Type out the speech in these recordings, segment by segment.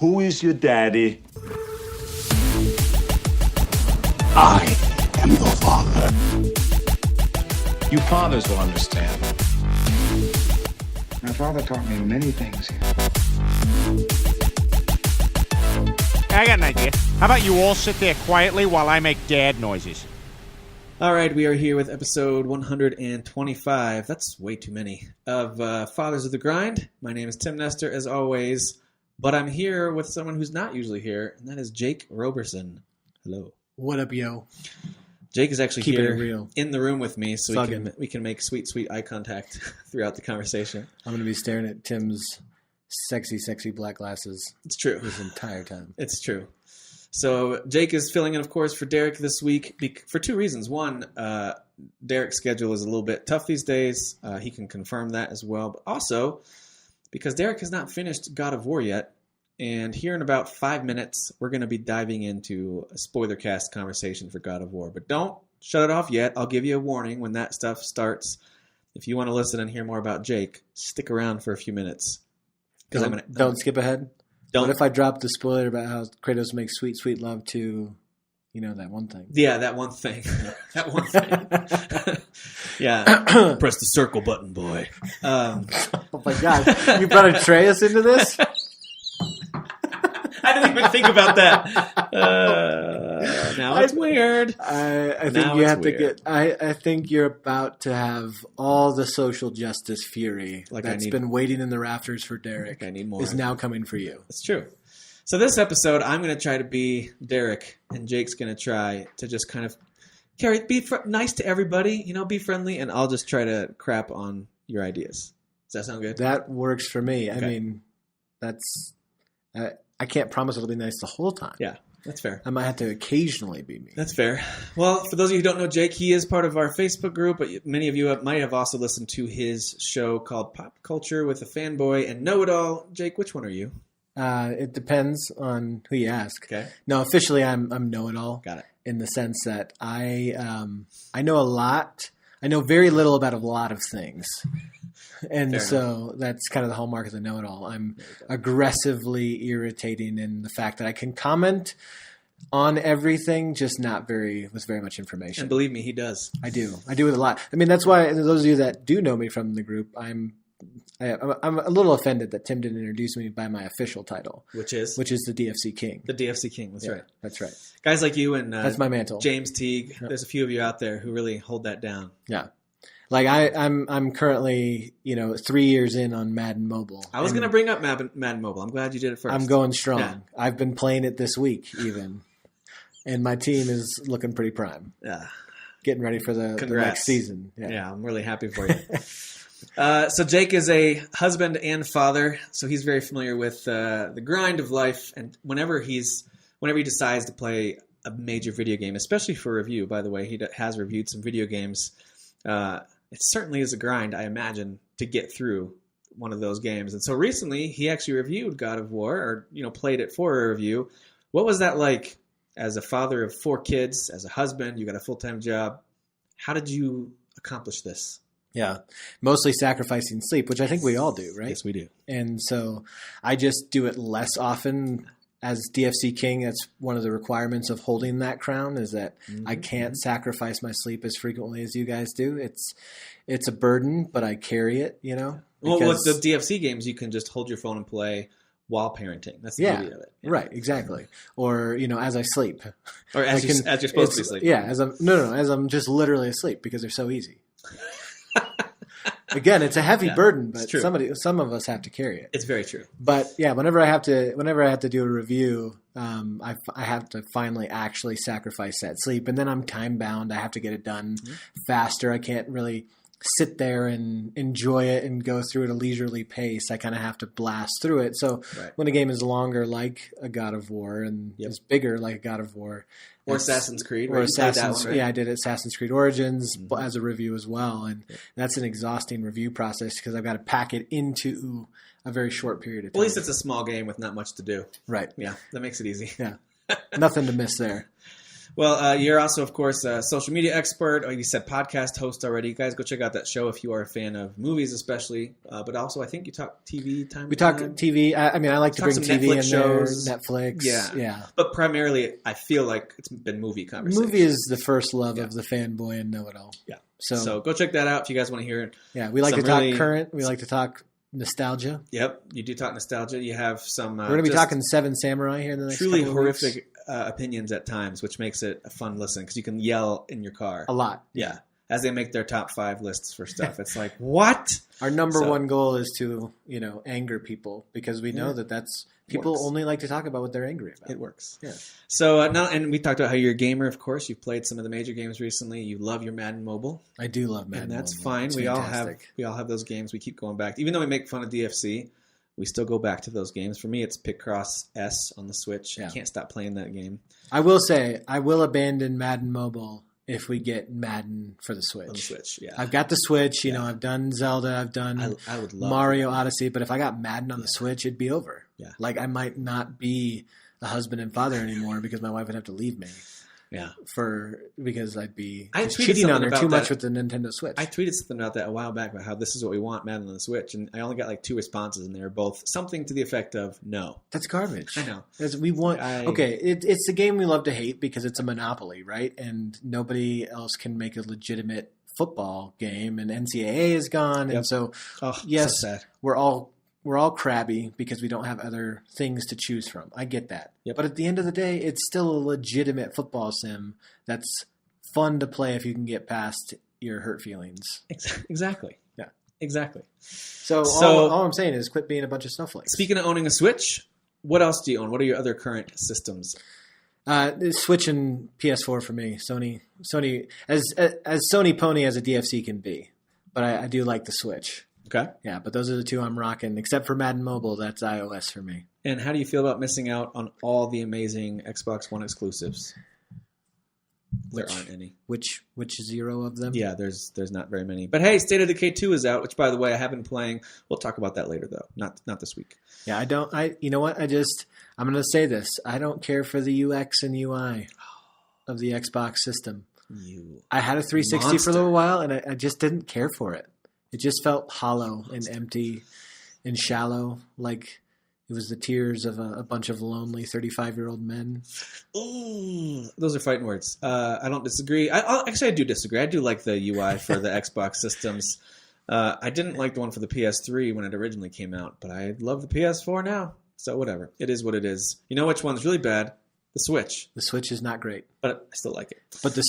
Who is your daddy? I am your father. You fathers will understand. My father taught me many things. I got an idea. How about you all sit there quietly while I make dad noises? All right, we are here with episode 125. That's way too many. Of Fathers of the Grind. My name is Tim Nestor, as always. But I'm here with someone who's not usually here, and that is Jake Roberson. Hello. What up, yo? Jake is actually Keeping here it real. in the room with me, so we can make sweet, sweet eye contact throughout the conversation. I'm going to be staring at Tim's sexy, sexy black glasses. It's true. This entire time. It's true. So Jake is filling in, of course, for Derek this week for two reasons. One, Derek's schedule is a little bit tough these days. He can confirm that as well. But also, because Derek has not finished God of War yet, and here in about 5 minutes, we're going to be diving into a Spoilercast conversation for God of War. But don't shut it off yet. I'll give you a warning when that stuff starts. If you want to listen and hear more about Jake, stick around for a few minutes. Don't skip ahead. What if I drop the spoiler about how Kratos makes sweet, sweet love to, that one thing? Yeah, that one thing. That one thing. Yeah. Press the circle button, boy. Oh my God. You brought Atreus into this? I didn't even think about that. Now it's weird. I think you have to get. I think you're about to have all the social justice fury that's been waiting in the rafters for Derek. I need more. Is now coming for you. It's true. So this episode, I'm going to try to be Derek, and Jake's going to try to just kind of be nice to everybody. Be friendly, and I'll just try to crap on your ideas. Does that sound good? That works for me. Okay. I mean, that's. I can't promise it'll be nice the whole time. Yeah, that's fair. I might have to occasionally be me. That's fair. Well, for those of you who don't know Jake, he is part of our Facebook group, but many of you might have also listened to his show called Pop Culture with a Fanboy and Know It All. Jake, which one are you? It depends on who you ask. Okay. No, officially I'm Know It All. Got it. In the sense that I know a lot. I know very little about a lot of things. And that's kind of the hallmark of the know-it-all. I'm aggressively irritating in the fact that I can comment on everything, just not with very much information. And believe me, he does. I do with a lot. I mean, that's why those of you that do know me from the group, I'm a little offended that Tim didn't introduce me by my official title, which is the DFC King. The DFC King. That's right. That's right. Guys like you and that's my mantle. James Teague. Yeah. There's a few of you out there who really hold that down. Yeah. Like I'm currently 3 years in on Madden Mobile. I was going to bring up Madden Mobile. I'm glad you did it first. I'm going strong. Yeah. I've been playing it this week even, and my team is looking pretty prime. Yeah, getting ready for the next season. Yeah, I'm really happy for you. So Jake is a husband and father, so he's very familiar with the grind of life. And whenever he decides to play a major video game, especially for review, by the way, he has reviewed some video games. It certainly is a grind, I imagine, to get through one of those games. And so recently, he actually reviewed God of War, or played it for a review. What was that like as a father of 4 kids, as a husband? You got a full-time job. How did you accomplish this? Yeah, mostly sacrificing sleep, which I think we all do, right? Yes, we do. And so I just do it less often. As DFC King, that's one of the requirements of holding that crown is that I can't sacrifice my sleep as frequently as you guys do. It's a burden, but I carry it, Well, with the DFC games, you can just hold your phone and play while parenting. That's the beauty of it. Yeah. Right, exactly. Or, as I sleep. Or as you're supposed to be sleeping. Yeah, as I'm just literally asleep because they're so easy. Again, it's a heavy burden, but some of us have to carry it. It's very true. But yeah, whenever I have to do a review, I have to finally actually sacrifice that sleep, and then I'm time bound. I have to get it done faster. I can't really sit there and enjoy it and go through at a leisurely pace. I kind of have to blast through it. So when a game is longer, like a God of War, and is bigger, like a God of War, or Assassin's Creed, or Assassin's, right? Yeah, I did Assassin's Creed Origins as a review as well, and that's an exhausting review process because I've got to pack it into a very short period of time. At least it's a small game with not much to do. Right. Yeah, that makes it easy. Yeah, nothing to miss there. Well, you're also, of course, a social media expert. Or you said podcast host already. You guys go check out that show if you are a fan of movies, especially. But also, I think you talk TV time. We talk TV. I mean, I like to bring some TV Netflix in shows. there. Netflix. Yeah. But primarily, I feel like it's been movie conversation. Movie is the first love of the fanboy and know-it-all. Yeah. So go check that out if you guys want to hear it. Yeah, we like to talk current. We like to talk nostalgia. Yep, you do talk nostalgia. You have some. We're going to be talking Seven Samurai here in the next truly couple of weeks. horrific opinions at times, which makes it a fun listen because you can yell in your car a lot. Yeah, as they make their top 5 lists for stuff, it's like what? Our number one goal is to anger people because we know that's people only like to talk about what they're angry about. It works. Yeah. So now, and we talked about how you're a gamer. Of course, you've played some of the major games recently. You love your Madden Mobile. I do love Madden, and that's Mobile. fine. It's we fantastic. all have those games. We keep going back, even though we make fun of DFC. We still go back to those games. For me, it's Picross S on the Switch. I can't stop playing that game. I will say, I will abandon Madden Mobile if we get Madden for the Switch. On the Switch, yeah. I've got the Switch. I've done Zelda. I've done I would love Mario Odyssey. But if I got Madden on the Switch, it'd be over. Yeah. Like I might not be a husband and father anymore because my wife would have to leave me. Yeah. Because I'd be tweeted cheating on her something too about much with the Nintendo Switch. I tweeted something about that a while back about how this is what we want, Madden on the Switch, and I only got like 2 responses, and they were both something to the effect of no. That's garbage. I know. We want it's a game we love to hate because it's a monopoly, right? And nobody else can make a legitimate football game, and NCAA is gone, and so yes, so sad. We're all crabby because we don't have other things to choose from. I get that. Yep. But at the end of the day, it's still a legitimate football sim that's fun to play if you can get past your hurt feelings. Exactly. Yeah. Exactly. So all I'm saying is quit being a bunch of snowflakes. Speaking of owning a Switch, what else do you own? What are your other current systems? Switch and PS4 for me. Sony as Sony pony as a DFC can be. But I do like the Switch. Okay. Yeah, but those are the two I'm rocking. Except for Madden Mobile, that's iOS for me. And how do you feel about missing out on all the amazing Xbox One exclusives? There aren't any. Which 0 of them? Yeah, there's not very many. But hey, State of Decay 2 is out, which by the way I have been playing. We'll talk about that later though. Not this week. Yeah, you know what? I'm going to say this. I don't care for the UX and UI of the Xbox system. I had a 360 for a little while and I just didn't care for it. It just felt hollow and empty and shallow, like it was the tears of a bunch of lonely 35-year-old men. Ooh, those are fighting words. I don't disagree. Actually, I do disagree. I do like the UI for the Xbox systems. I didn't like the one for the PS3 when it originally came out, but I love the PS4 now. So whatever. It is what it is. You know which one's really bad? The Switch. The Switch is not great. But I still like it. But the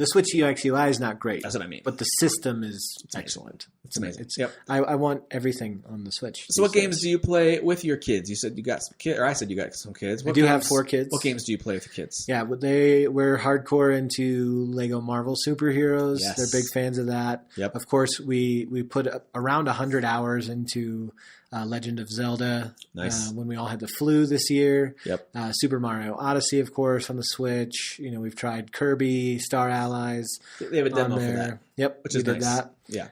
Switch UX UI is not great. That's what I mean. But the system is excellent. It's amazing. Yep. I want everything on the Switch. So what games do you play with your kids? You said you got some kids, or I said you got some kids. I do have 4 kids. What games do you play with your kids? Yeah, we're hardcore into Lego Marvel superheroes. Yes. They're big fans of that. Yep. Of course, we put around 100 hours into Legend of Zelda. Nice. When we all had the flu this year. Yep. Super Mario Odyssey, of course, on the Switch. We've tried Kirby, Star Allies. They have a demo for that. Yep, which is nice. did that. Yeah.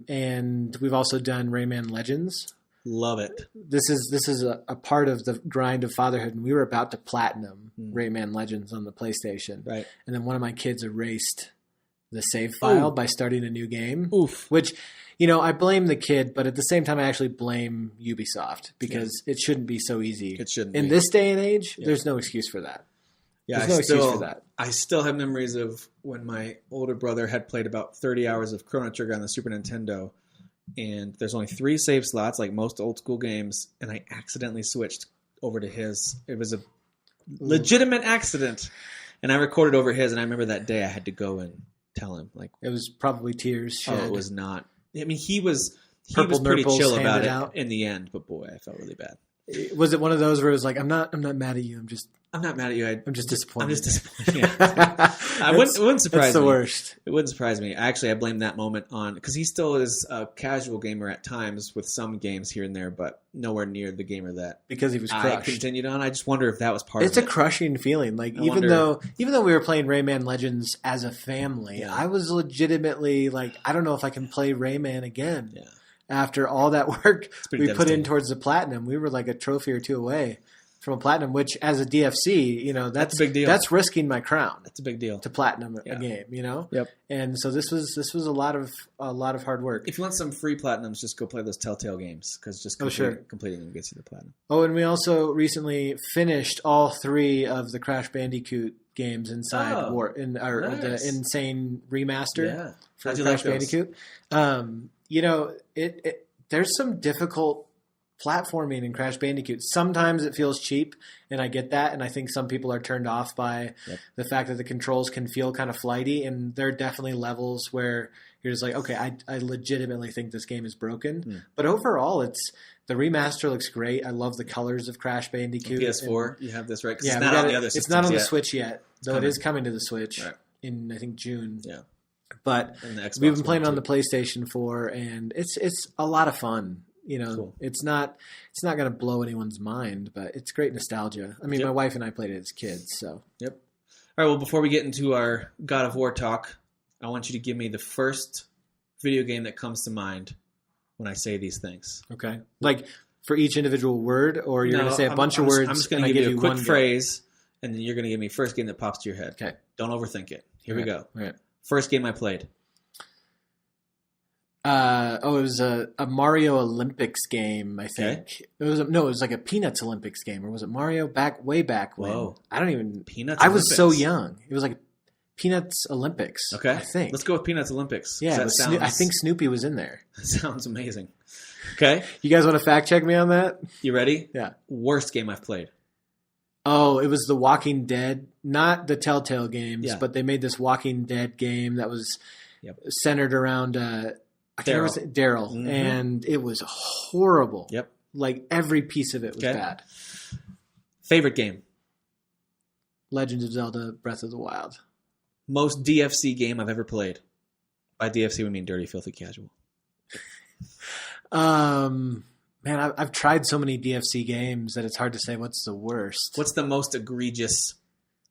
And we've also done Rayman Legends. Love it. This is a part of the grind of fatherhood, and we were about to platinum Rayman Legends on the PlayStation. Right. And then one of my kids erased the save file by starting a new game. Oof. Which, I blame the kid, but at the same time, I actually blame Ubisoft because it shouldn't be so easy. It shouldn't In be. this day and age, there's no excuse for that. Yeah, There's no excuse for that. I still have memories of when my older brother had played about 30 hours of Chrono Trigger on the Super Nintendo, and there's only 3 save slots, like most old school games, and I accidentally switched over to his. It was a legitimate accident, and I recorded over his, and I remember that day I had to go and tell him. Like, It was probably tears shed. oh, it was not. I mean, he was Purple pretty nurples chill about handed it out. in the end, but boy, I felt really bad. Was it one of those where it was like, I'm not mad at you. I'm not mad at you. I'm just disappointed. I'm just disappointed. Yeah. It wouldn't surprise me. It's the worst. It wouldn't surprise me. Actually, I blame that moment on because he still is a casual gamer at times with some games here and there, but nowhere near the gamer that Because he was I crushed. continued on. I just wonder if that was part It's of a it. crushing feeling. Like even though we were playing Rayman Legends as a family, I was legitimately like, I don't know if I can play Rayman again. Yeah. After all that work we put in devastating. towards the platinum, we were like a trophy or 2 away. from a platinum, which as a DFC, that's a big deal. That's risking my crown That's a big deal. to platinum a game, Yep. And so this was a lot of hard work. If you want some free platinums, just go play those Telltale games because just completing them gets you the platinum. Oh, and we also recently finished all 3 of the Crash Bandicoot games inside the Insane remaster Yeah. for How'd you Crash like those? Bandicoot. There's some difficult platforming in Crash Bandicoot. Sometimes it feels cheap, and I get that, and I think some people are turned off by the fact that the controls can feel kind of flighty, and there are definitely levels where you're just like, okay, I legitimately think this game is broken. But overall, the remaster looks great. I love the colors of Crash Bandicoot. PS4, you have this, right? 'Cause Yeah, it's not on the other it's not on systems the yet. Switch yet, though Coming. it is coming to the Switch Right. in, I think, June. Yeah. But And the Xbox we've been playing One, on the too. PlayStation 4, and it's a lot of fun. Cool. It's not going to blow anyone's mind, but it's great nostalgia. I mean, Yep. my wife and I played it as kids, so. Yep. All right, well, before we get into our God of War talk, I want you to give me the first video game that comes to mind when I say these things. Okay. Like, for each individual word, or you're going to say a bunch of words, I'm just going and to I give you a quick one phrase, and then you're going to give me first game that pops to your head. Okay. Don't overthink it. Here we go. All right. First game I played. It was a Mario Olympics game, I think. It was like a Peanuts Olympics game, or was it Mario way back when? Whoa. I don't even. Peanuts I was so Olympics. young. It was like Peanuts Olympics. Okay. I think. Let's go with Peanuts Olympics. 'cause Yeah, that it was sounds, I think Snoopy was in there. that sounds amazing. Okay. You guys want to fact check me on that? You ready? Yeah. Worst game I've played. Oh, it was The Walking Dead, not the Telltale games, Yeah. but they made this Walking Dead game that was Yep. centered around I can't remember Daryl, Mhm. and it was horrible. Yep. Like every piece of it was Okay. bad. Favorite game. Legend of Zelda: Breath of the Wild. Most DFC game I've ever played. By DFC we mean Dirty Filthy Casual. Man, I've tried so many DFC games that it's hard to say what's the worst. What's the most egregious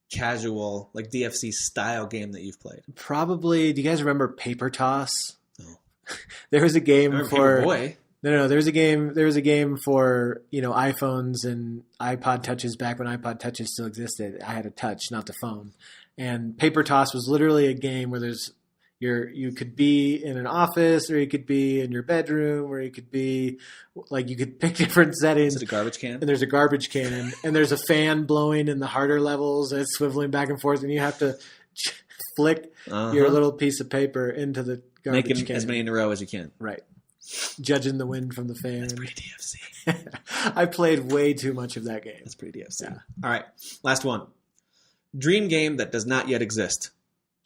casual, like DFC style game that you've played? Probably. Do you guys remember Paper Toss? No. There was a game I remember for Paperboy. no. There was a game for iPhones and iPod Touches back when iPod Touches still existed. I had a touch, not the phone. And Paper Toss was literally a game where you could be in an office, or you could be in your bedroom, or you could be like you could pick different settings. Is it a garbage can? And there's a garbage can, and there's a fan blowing in the harder levels, and it's swiveling back and forth, and you have to flick your little piece of paper into the garbage Making can. as many in a row as you can. Right. Judging the wind from the fan. That's pretty DFC. I played way too much of that game. That's pretty DFC. Yeah. All right, last one. Dream game that does not yet exist.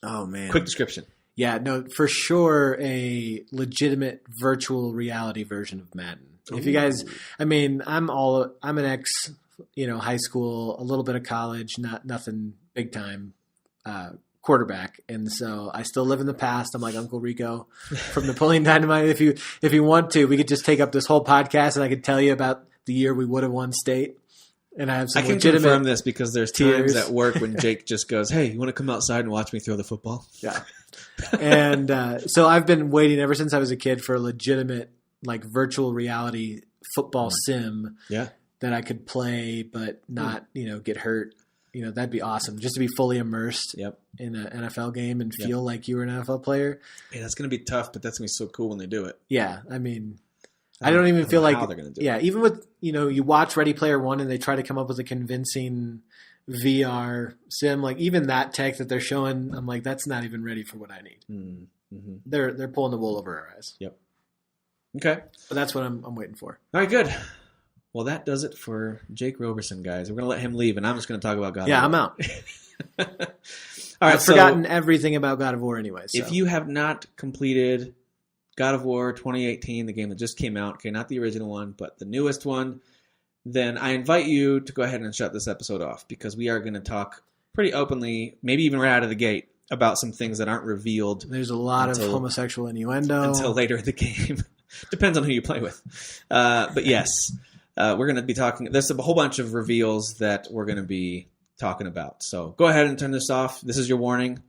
Oh, man. Quick description. Yeah, no, for sure a legitimate virtual reality version of Madden. If you guys, I mean, I'm an ex, high school, a little bit of college, nothing big time, quarterback, and so I still live in the past. I'm like Uncle Rico from Napoleon Dynamite. If you want to, we could just take up this whole podcast, and I could tell you about the year we would have won state. And I have some I can legitimate confirm this because there's tears. times at work when Jake just goes, "Hey, you want to come outside and watch me throw the football?" Yeah. And so I've been waiting ever since I was a kid for a legitimate like virtual reality football sim Yeah. that I could play but not, get hurt. That'd be awesome. Just to be fully immersed Yep. in an NFL game and feel like you were an NFL player. Hey, that's going to be tough, but that's going to be so cool when they do it. Yeah. I mean, I don't even feel know like how they're gonna do yeah, even with, you watch Ready Player One and they try to come up with a convincing VR sim, like even that tech that they're showing, I'm like, that's not even ready for what I need. Mm-hmm. They're pulling the wool over our eyes. Yep. Okay. But that's what I'm waiting for. All right, good. Well, that does it for Jake Roberson, guys. We're going to let him leave, and I'm just going to talk about God Yeah, of I'm War. out. All right, I've forgotten everything about God of War anyway. So. If you have not completed God of War 2018, the game that just came out, okay, not the original one, but the newest one, then I invite you to go ahead and shut this episode off because we are going to talk pretty openly, maybe even right out of the gate, about some things that aren't revealed There's a lot of homosexual innuendo. until later in the game. Depends on who you play with. But yes, we're going to be talking. There's a whole bunch of reveals that we're going to be talking about. So go ahead and turn this off. This is your warning.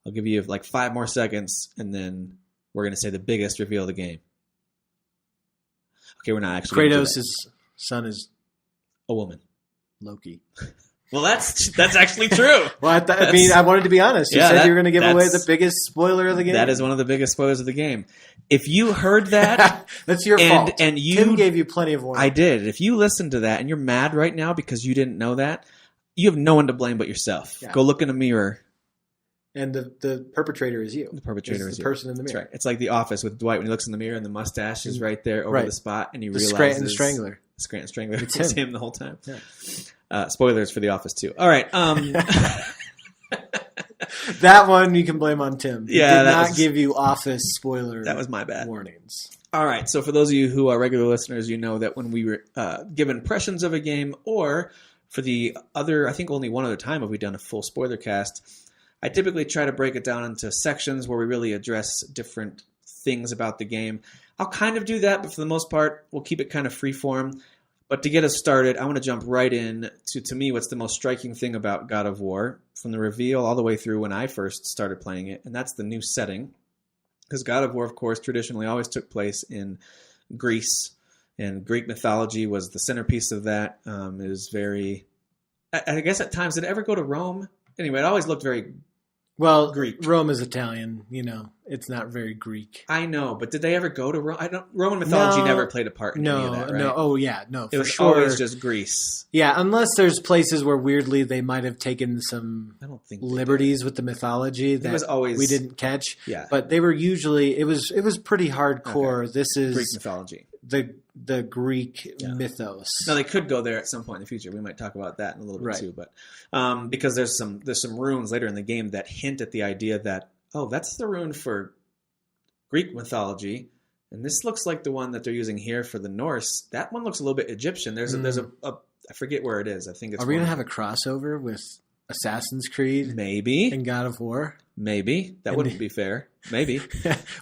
I'll give you like 5 more seconds, and then we're going to say the biggest reveal of the game. Okay, we're not actually. Kratos' son is a woman. Loki. Well, that's actually true. Well, I mean, I wanted to be honest. You said you were going to give away the that's- biggest spoiler of the game. That is one of the biggest spoilers of the game. If you heard that, that's your fault. And you, Tim gave you plenty of warning. I did. If you listened to that and you're mad right now because you didn't know that, you have no one to blame but yourself. Yeah. Go look in a mirror. And the perpetrator is you. The perpetrator is the you. person in the mirror. That's right. It's like The Office with Dwight when he looks in the mirror and the mustache is right there over Right. the spot, and he The realizes Scranton Strangler. Scranton Strangler. It's It's him. him the whole time. Yeah. Spoilers for The Office too. All right. That one you can blame on Tim. He Yeah, did that not was- give you Office spoiler. That was my bad. Warnings. All right. So for those of you who are regular listeners, you know that when we give impressions of a game, or for the other, I think only one other time have we done a full spoiler cast, I typically try to break it down into sections where we really address different things about the game. I'll kind of do that, but for the most part, we'll keep it kind of free form. But to get us started, I want to jump right in to me, what's the most striking thing about God of War, from the reveal all the way through when I first started playing it, and that's the new setting. Because God of War, of course, traditionally always took place in Greece, and Greek mythology was the centerpiece of that. It was very, I guess at times, did it ever go to Rome? Anyway, it always looked very Well, Greek. Rome is Italian. It's not very Greek. I know, but did they ever go to Rome? Roman mythology No. never played a part in any of that, right? No. Oh, yeah. No, It for was sure. always just Greece. Yeah, unless there's places where weirdly they might have taken some I don't think they liberties with the mythology that was always- we didn't catch. Yeah. But they were usually it was pretty hardcore. Okay. This is Greek mythology. the Greek Yeah. mythos. Now they could go there at some point in the future. We might talk about that in a little bit Right. too, but because there's some runes later in the game that hint at the idea that that's the rune for Greek mythology, and this looks like the one that they're using here for the Norse. That one looks a little bit Egyptian. There's a I forget where it is. I think it's. Are we gonna have a crossover with Assassin's Creed maybe and God of War? maybe that wouldn't be fair. Maybe.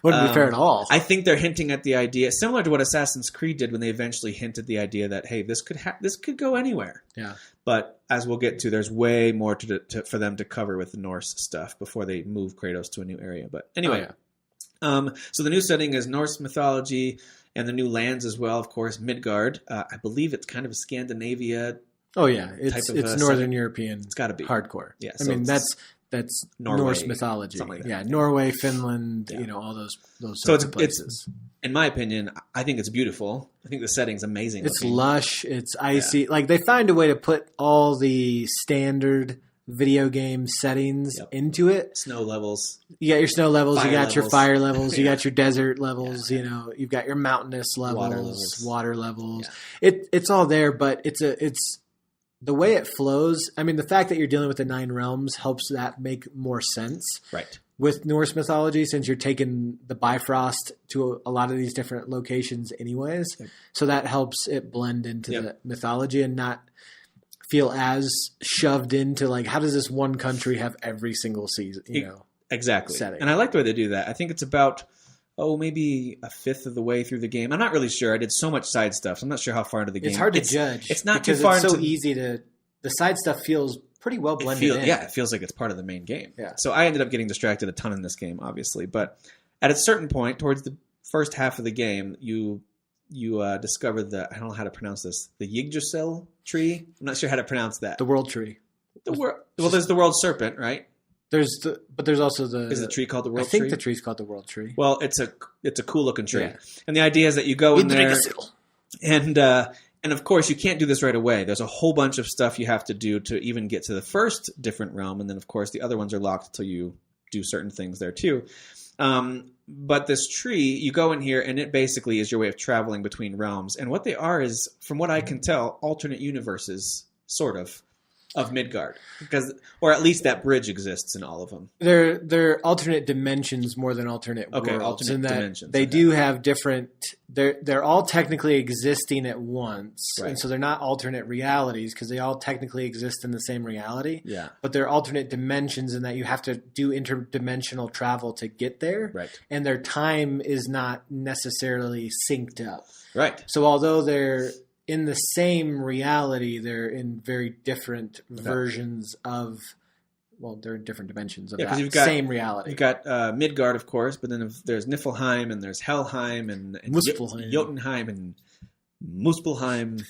Wouldn't be fair at all. I think they're hinting at the idea, similar to what Assassin's Creed did when they eventually hinted the idea that, hey, this could go anywhere. Yeah. But as we'll get to, there's way more for them to cover with the Norse stuff before they move Kratos to a new area. But anyway, so the new setting is Norse mythology and the new lands as well, of course, Midgard. I believe it's kind of a Scandinavia. Oh yeah, type it's of, Northern setting. European. It's gotta be. hardcore. Yeah, I so mean it's that's Norway, Norse mythology. something like that. Yeah, Norway, Finland, Yeah. all those So sorts of places. in my opinion, I think it's beautiful. I think the setting's amazing. It's looking. lush. It's icy. Like they find a way to put all the standard video game settings Yep. into it. Snow levels. You got your snow levels. Fire you got your levels. fire levels. You Yeah. got your desert levels. You've got your mountainous levels, water levels. Yeah. It's all there, but it's the way it flows. I mean, the fact that you're dealing with the 9 realms helps that make more sense. Right. With Norse mythology, since you're taking the Bifrost to a lot of these different locations anyways. Yep. So that helps it blend into Yep. the mythology and not feel as shoved into like, how does this one country have every single season, Exactly. setting. And I like the way they do that. I think it's about, maybe a fifth of the way through the game. I'm not really sure. I did so much side stuff. So I'm not sure how far into the game. It's hard to judge. It's not because too far it's so into easy to – the side stuff feels pretty well blended in. Yeah, it feels like it's part of the main game. Yeah. So I ended up getting distracted a ton in this game, obviously. But at a certain point, towards the first half of the game, you discover the, I don't know how to pronounce this, the Yggdrasil tree. I'm not sure how to pronounce that. The world tree. There's the world serpent, right? But there's also the – Is the tree called the world I think tree? the tree's called the world tree. Well, it's a cool looking tree. Yeah. And the idea is that you go in there Yggdrasil. and of course you can't do this right away. There's a whole bunch of stuff you have to do to even get to the first different realm, and then of course the other ones are locked until you do certain things there too. But this tree, you go in here and it basically is your way of traveling between realms. And what they are is, from what I can tell, alternate universes, sort of Midgard, or at least that bridge exists in all of them. They're alternate dimensions more than alternate worlds. alternate in that dimensions, they okay. do have different. They're all technically existing at once, Right. and so they're not alternate realities because they all technically exist in the same reality. Yeah. But they're alternate dimensions in that you have to do interdimensional travel to get there, Right. and their time is not necessarily synced up. Right. So although they're in the same reality, they're in very different versions of. Well, they're in different dimensions of 'cause that you've got- same reality. You've got Midgard, of course, but then there's Niflheim and there's Helheim and Muspelheim. Jotunheim and Muspelheim.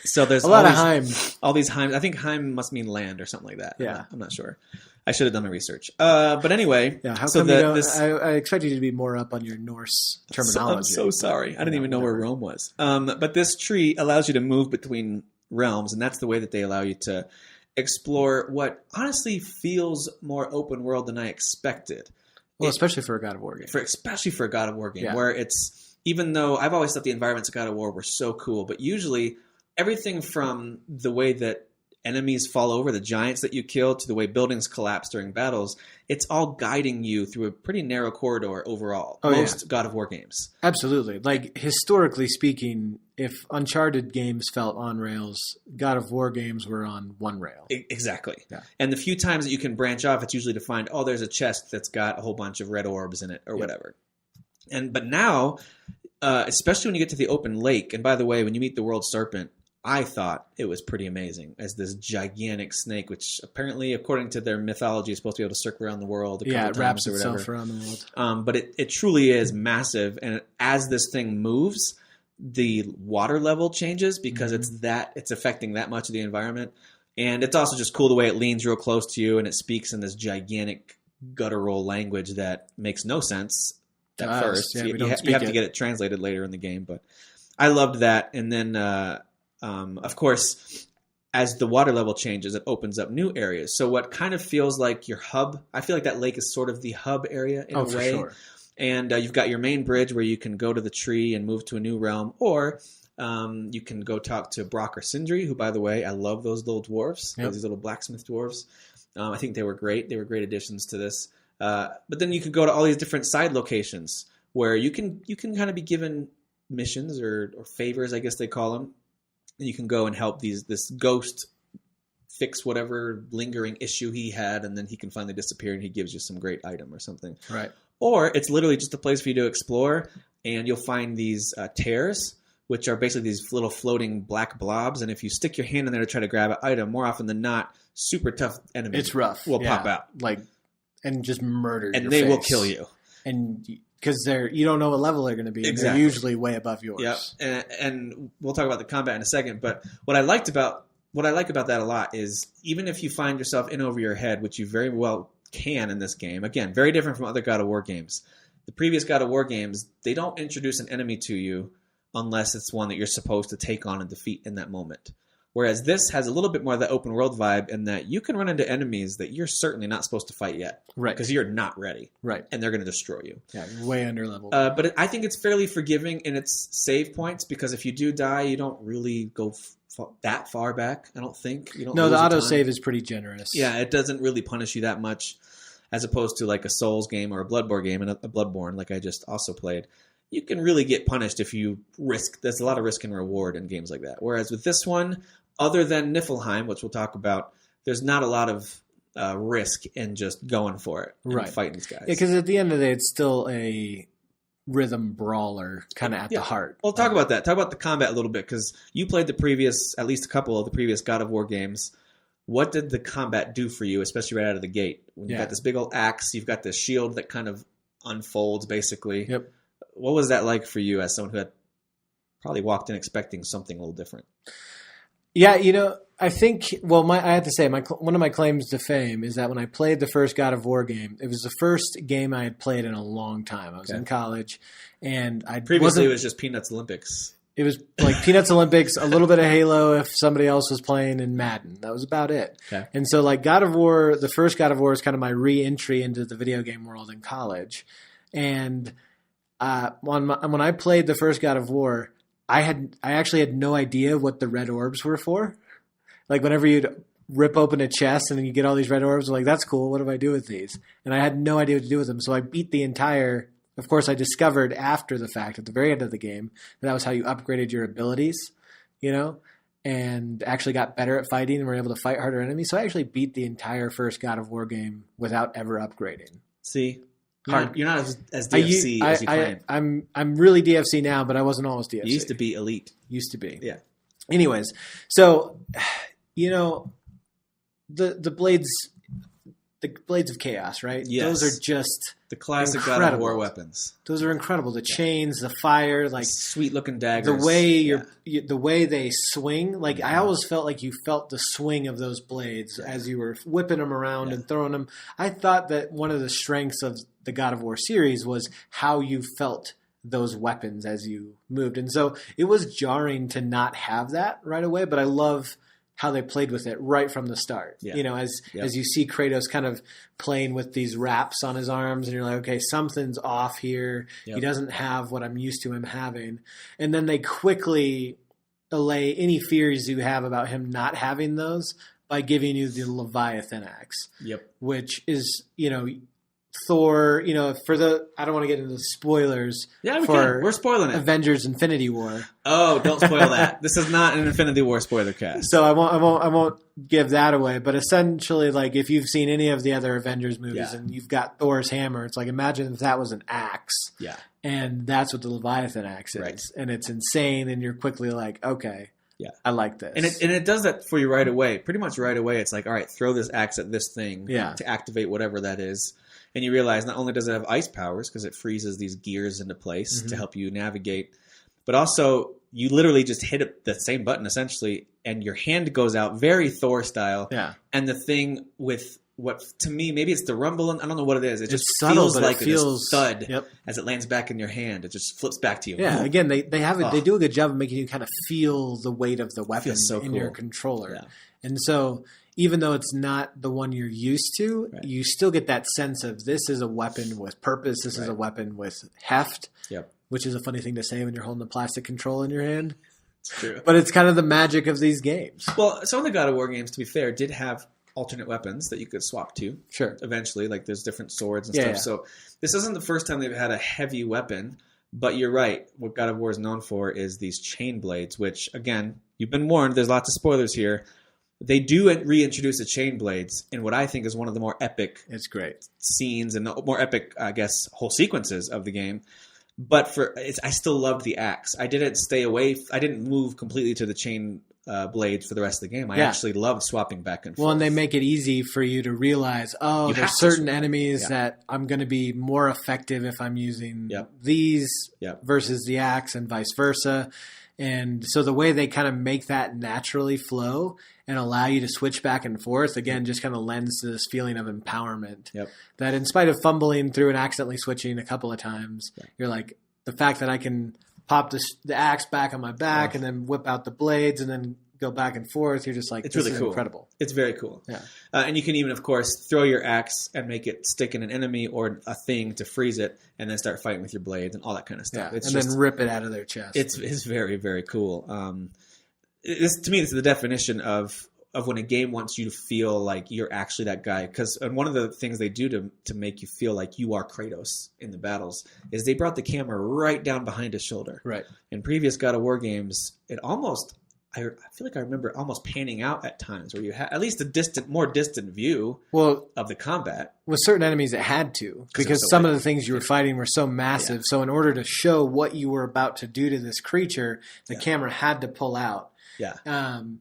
So there's A lot of Heim. Heim. All these Heims. I think Heim must mean land or something like that. Yeah. I'm not sure. I should have done my research. But anyway. Yeah, how so come you don't? I expected you to be more up on your Norse terminology. I'm so sorry. I didn't even know where Rome was. But this tree allows you to move between realms, and that's the way that they allow you to explore what honestly feels more open world than I expected. Well, especially for a God of War game. Especially for a God of War game, Yeah. where it's, even though I've always thought the environments of God of War were so cool, but usually everything from the way that enemies fall over, the giants that you kill, to the way buildings collapse during battles, it's all guiding you through a pretty narrow corridor overall. Most God of War games. Absolutely. Like, historically speaking, if Uncharted games felt on rails, God of War games were on one rail. Exactly. Yeah. And the few times that you can branch off, it's usually to find, oh, there's a chest that's got a whole bunch of red orbs in it or whatever. But now, especially when you get to the open lake, and by the way, when you meet the World Serpent, I thought it was pretty amazing as this gigantic snake, which apparently, according to their mythology, is supposed to be able to circle around the world a couple It wraps times or whatever. itself around the world. But it truly is massive, and as this thing moves, the water level changes because it's affecting that much of the environment. And it's also just cool the way it leans real close to you and it speaks in this gigantic guttural language that makes no sense at first. Yeah, you have to get it translated later in the game, but I loved that. And then, of course, as the water level changes, it opens up new areas. So what kind of feels like your hub, I feel like that lake is sort of the hub area in a way. For sure. And you've got your main bridge where you can go to the tree and move to a new realm, or you can go talk to Brock or Sindri, who, by the way, I love those little dwarves, these little blacksmith dwarves. I think they were great. They were great additions to this. But then you could go to all these different side locations where you can kind of be given missions or favors, I guess they call them. And you can go and help this ghost fix whatever lingering issue he had, and then he can finally disappear and he gives you some great item or something. Right. Or it's literally just a place for you to explore, and you'll find these tears, which are basically these little floating black blobs. And if you stick your hand in there to try to grab an item, more often than not, super tough enemies It's rough. will pop out. And just murder And your they will face. kill you. And because you don't know what level they're going to be. Exactly. They're usually way above yours. Yep. And we'll talk about the combat in a second. But what I like about that a lot is, even if you find yourself in over your head, which you very well can in this game, again, very different from other God of War games. The previous God of War games, they don't introduce an enemy to you unless it's one that you're supposed to take on and defeat in that moment. Whereas this has a little bit more of the open world vibe in that you can run into enemies that you're certainly not supposed to fight yet. Right. Because you're not ready. Right. And they're going to destroy you. Yeah, you're way under level. But I think it's fairly forgiving in its save points, because if you do die, you don't really go that far back, I don't think. You don't No, the lose a ton. autosave is pretty generous. Yeah, it doesn't really punish you that much, as opposed to like a Souls game or a Bloodborne game, and a Bloodborne, like I just also played. You can really get punished if you risk. There's a lot of risk and reward in games like that. Whereas with this one, other than Niflheim, which we'll talk about, there's not a lot of risk in just going for it and fighting these guys. Yeah, because at the end of the day, it's still a rhythm brawler kind of at the heart. Well, talk about that. Talk about the combat a little bit, because you played at least a couple of the previous God of War games. What did the combat do for you, especially right out of the gate? When you've got this big old axe, you've got this shield that kind of unfolds, basically. Yep. What was that like for you as someone who had probably walked in expecting something a little different? Yeah, I think, I have to say, one of my claims to fame is that when I played the first God of War game, it was the first game I had played in a long time. I was in college, and Previously it was just Peanuts Olympics. It was like Peanuts Olympics, a little bit of Halo if somebody else was playing, in Madden. That was about it. Okay. And so, like, God of War, the first God of War is kind of my re-entry into the video game world in college. And when I played the first God of War, I actually had no idea what the red orbs were for. Like, whenever you'd rip open a chest and then you get all these red orbs, I'm like, that's cool. What do I do with these? And I had no idea what to do with them. So I beat the entire. Of course, I discovered after the fact, at the very end of the game, that was how you upgraded your abilities, and actually got better at fighting and were able to fight harder enemies. So I actually beat the entire first God of War game without ever upgrading. See? You're not as DFC as you claim. I'm really DFC now, but I wasn't always DFC. You used to be elite. Used to be. Yeah. Anyways, so, the blades, the Blades of Chaos, right? Yes. Those are just the classic God of incredible. War weapons. Those are incredible. The chains, the fire, like Sweet looking daggers. the way the way they swing. Like I always felt like you felt the swing of those blades as you were whipping them around and throwing them. I thought that one of the strengths of the God of War series was how you felt those weapons as you moved. And so it was jarring to not have that right away, but I love how they played with it right from the start. Yeah. You know, as you see Kratos kind of playing with these wraps on his arms and you're like, okay, something's off here. He doesn't have what I'm used to him having. And then they quickly allay any fears you have about him not having those by giving you the Leviathan axe. Yep. Which is, you know, Thor, you know, I don't want to get into the spoilers. Yeah, we for can. We're spoiling it. Avengers Infinity War. Oh, don't spoil that. This is not an Infinity War spoiler cast. So I won't give that away. But essentially, like if you've seen any of the other Avengers movies and you've got Thor's hammer, it's like imagine if that was an axe. Yeah. And that's what the Leviathan axe is. Right. And it's insane, and you're quickly like, okay. Yeah, I like this. And it does that for you right away. Pretty much right away. It's like, all right, throw this axe at this thing to activate whatever that is. And you realize not only does it have ice powers because it freezes these gears into place to help you navigate, but also you literally just hit the same button essentially, and your hand goes out very Thor style. Yeah. And the thing with what to me maybe it's the rumble. I don't know what it is. It just feels like a thud as it lands back in your hand. It just flips back to you. Yeah. Boom. Again, they have it. They do a good job of making you kind of feel the weight of the weapon in your controller. Yeah. And so even though it's not the one you're used to, you still get that sense of this is a weapon with purpose. This is a weapon with heft, which is a funny thing to say when you're holding a plastic control in your hand. It's true. But it's kind of the magic of these games. Well, some of the God of War games, to be fair, did have alternate weapons that you could swap to. Sure. Eventually, like there's different swords and stuff. Yeah. So this isn't the first time they've had a heavy weapon, but you're right. What God of War is known for is these chain blades, which, again, you've been warned. There's lots of spoilers here. They do reintroduce the chain blades in what I think is one of the more epic scenes and the more epic, I guess, whole sequences of the game. But I still loved the axe. I didn't stay away. I didn't move completely to the chain blades for the rest of the game. I actually loved swapping back and forth. Well, and they make it easy for you to realize, there's certain enemies that I'm going to be more effective if I'm using these versus the axe and vice versa. And so the way they kind of make that naturally flow and allow you to switch back and forth, again, just kind of lends to this feeling of empowerment. That in spite of fumbling through and accidentally switching a couple of times, you're like, the fact that I can pop the axe back on my back and then whip out the blades and then go back and forth, you're just like, it's this really is cool. Incredible. It's very cool. Yeah. And you can even, of course, throw your axe and make it stick in an enemy or a thing to freeze it and then start fighting with your blades and all that kind of stuff. Yeah. Then rip it out of their chest. It's very, very cool. To me, this is the definition of when a game wants you to feel like you're actually that guy. And one of the things they do to make you feel like you are Kratos in the battles is they brought the camera right down behind his shoulder. Right. In previous God of War games, it almost... I feel like I remember almost panning out at times where you had at least a more distant view of the combat. With certain enemies, it had to because some of the things you were fighting were so massive. Yeah. So in order to show what you were about to do to this creature, the camera had to pull out. Yeah. And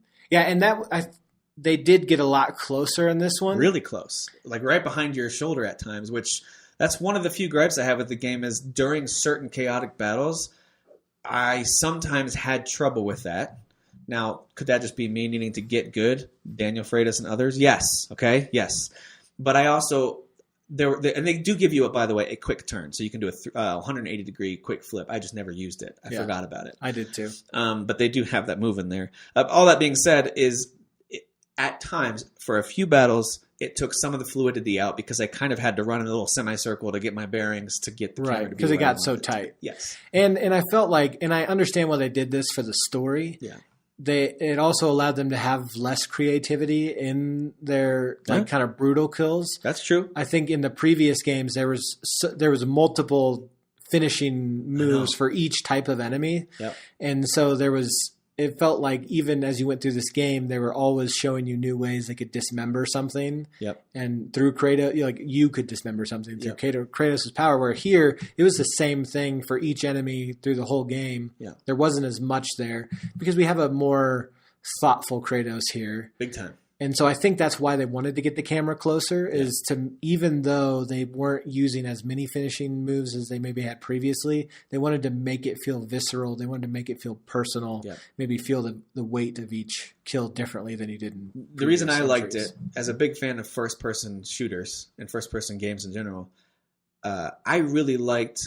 they did get a lot closer in this one. Really close. Like right behind your shoulder at times, which that's one of the few gripes I have with the game is during certain chaotic battles, I sometimes had trouble with that. Now, could that just be me needing to get good, Daniel Freitas and others? Yes. Okay. Yes. But I also and they do give you, by the way, a quick turn, so you can do a 180-degree quick flip. I just never used it. I forgot about it. I did too. But they do have that move in there. All that being said, at times for a few battles, it took some of the fluidity out because I kind of had to run in a little semicircle to get my bearings to get the camera to be because it got so tight. Yes. And I felt like, and I understand why they did this for the story. Yeah. It also allowed them to have less creativity in their kind of brutal kills. That's true. I think in the previous games there was multiple finishing moves for each type of enemy, and so it felt like even as you went through this game, they were always showing you new ways they could dismember something. Yep. And through Kratos, you could dismember something through Kratos' power, where here, it was the same thing for each enemy through the whole game. Yeah. There wasn't as much there because we have a more thoughtful Kratos here. Big time. And so I think that's why they wanted to get the camera closer is to, even though they weren't using as many finishing moves as they maybe had previously, they wanted to make it feel visceral. They wanted to make it feel personal, maybe feel the weight of each kill differently than you did in the reason I liked centuries. it, as a big fan of first-person shooters and first-person games in general, I really liked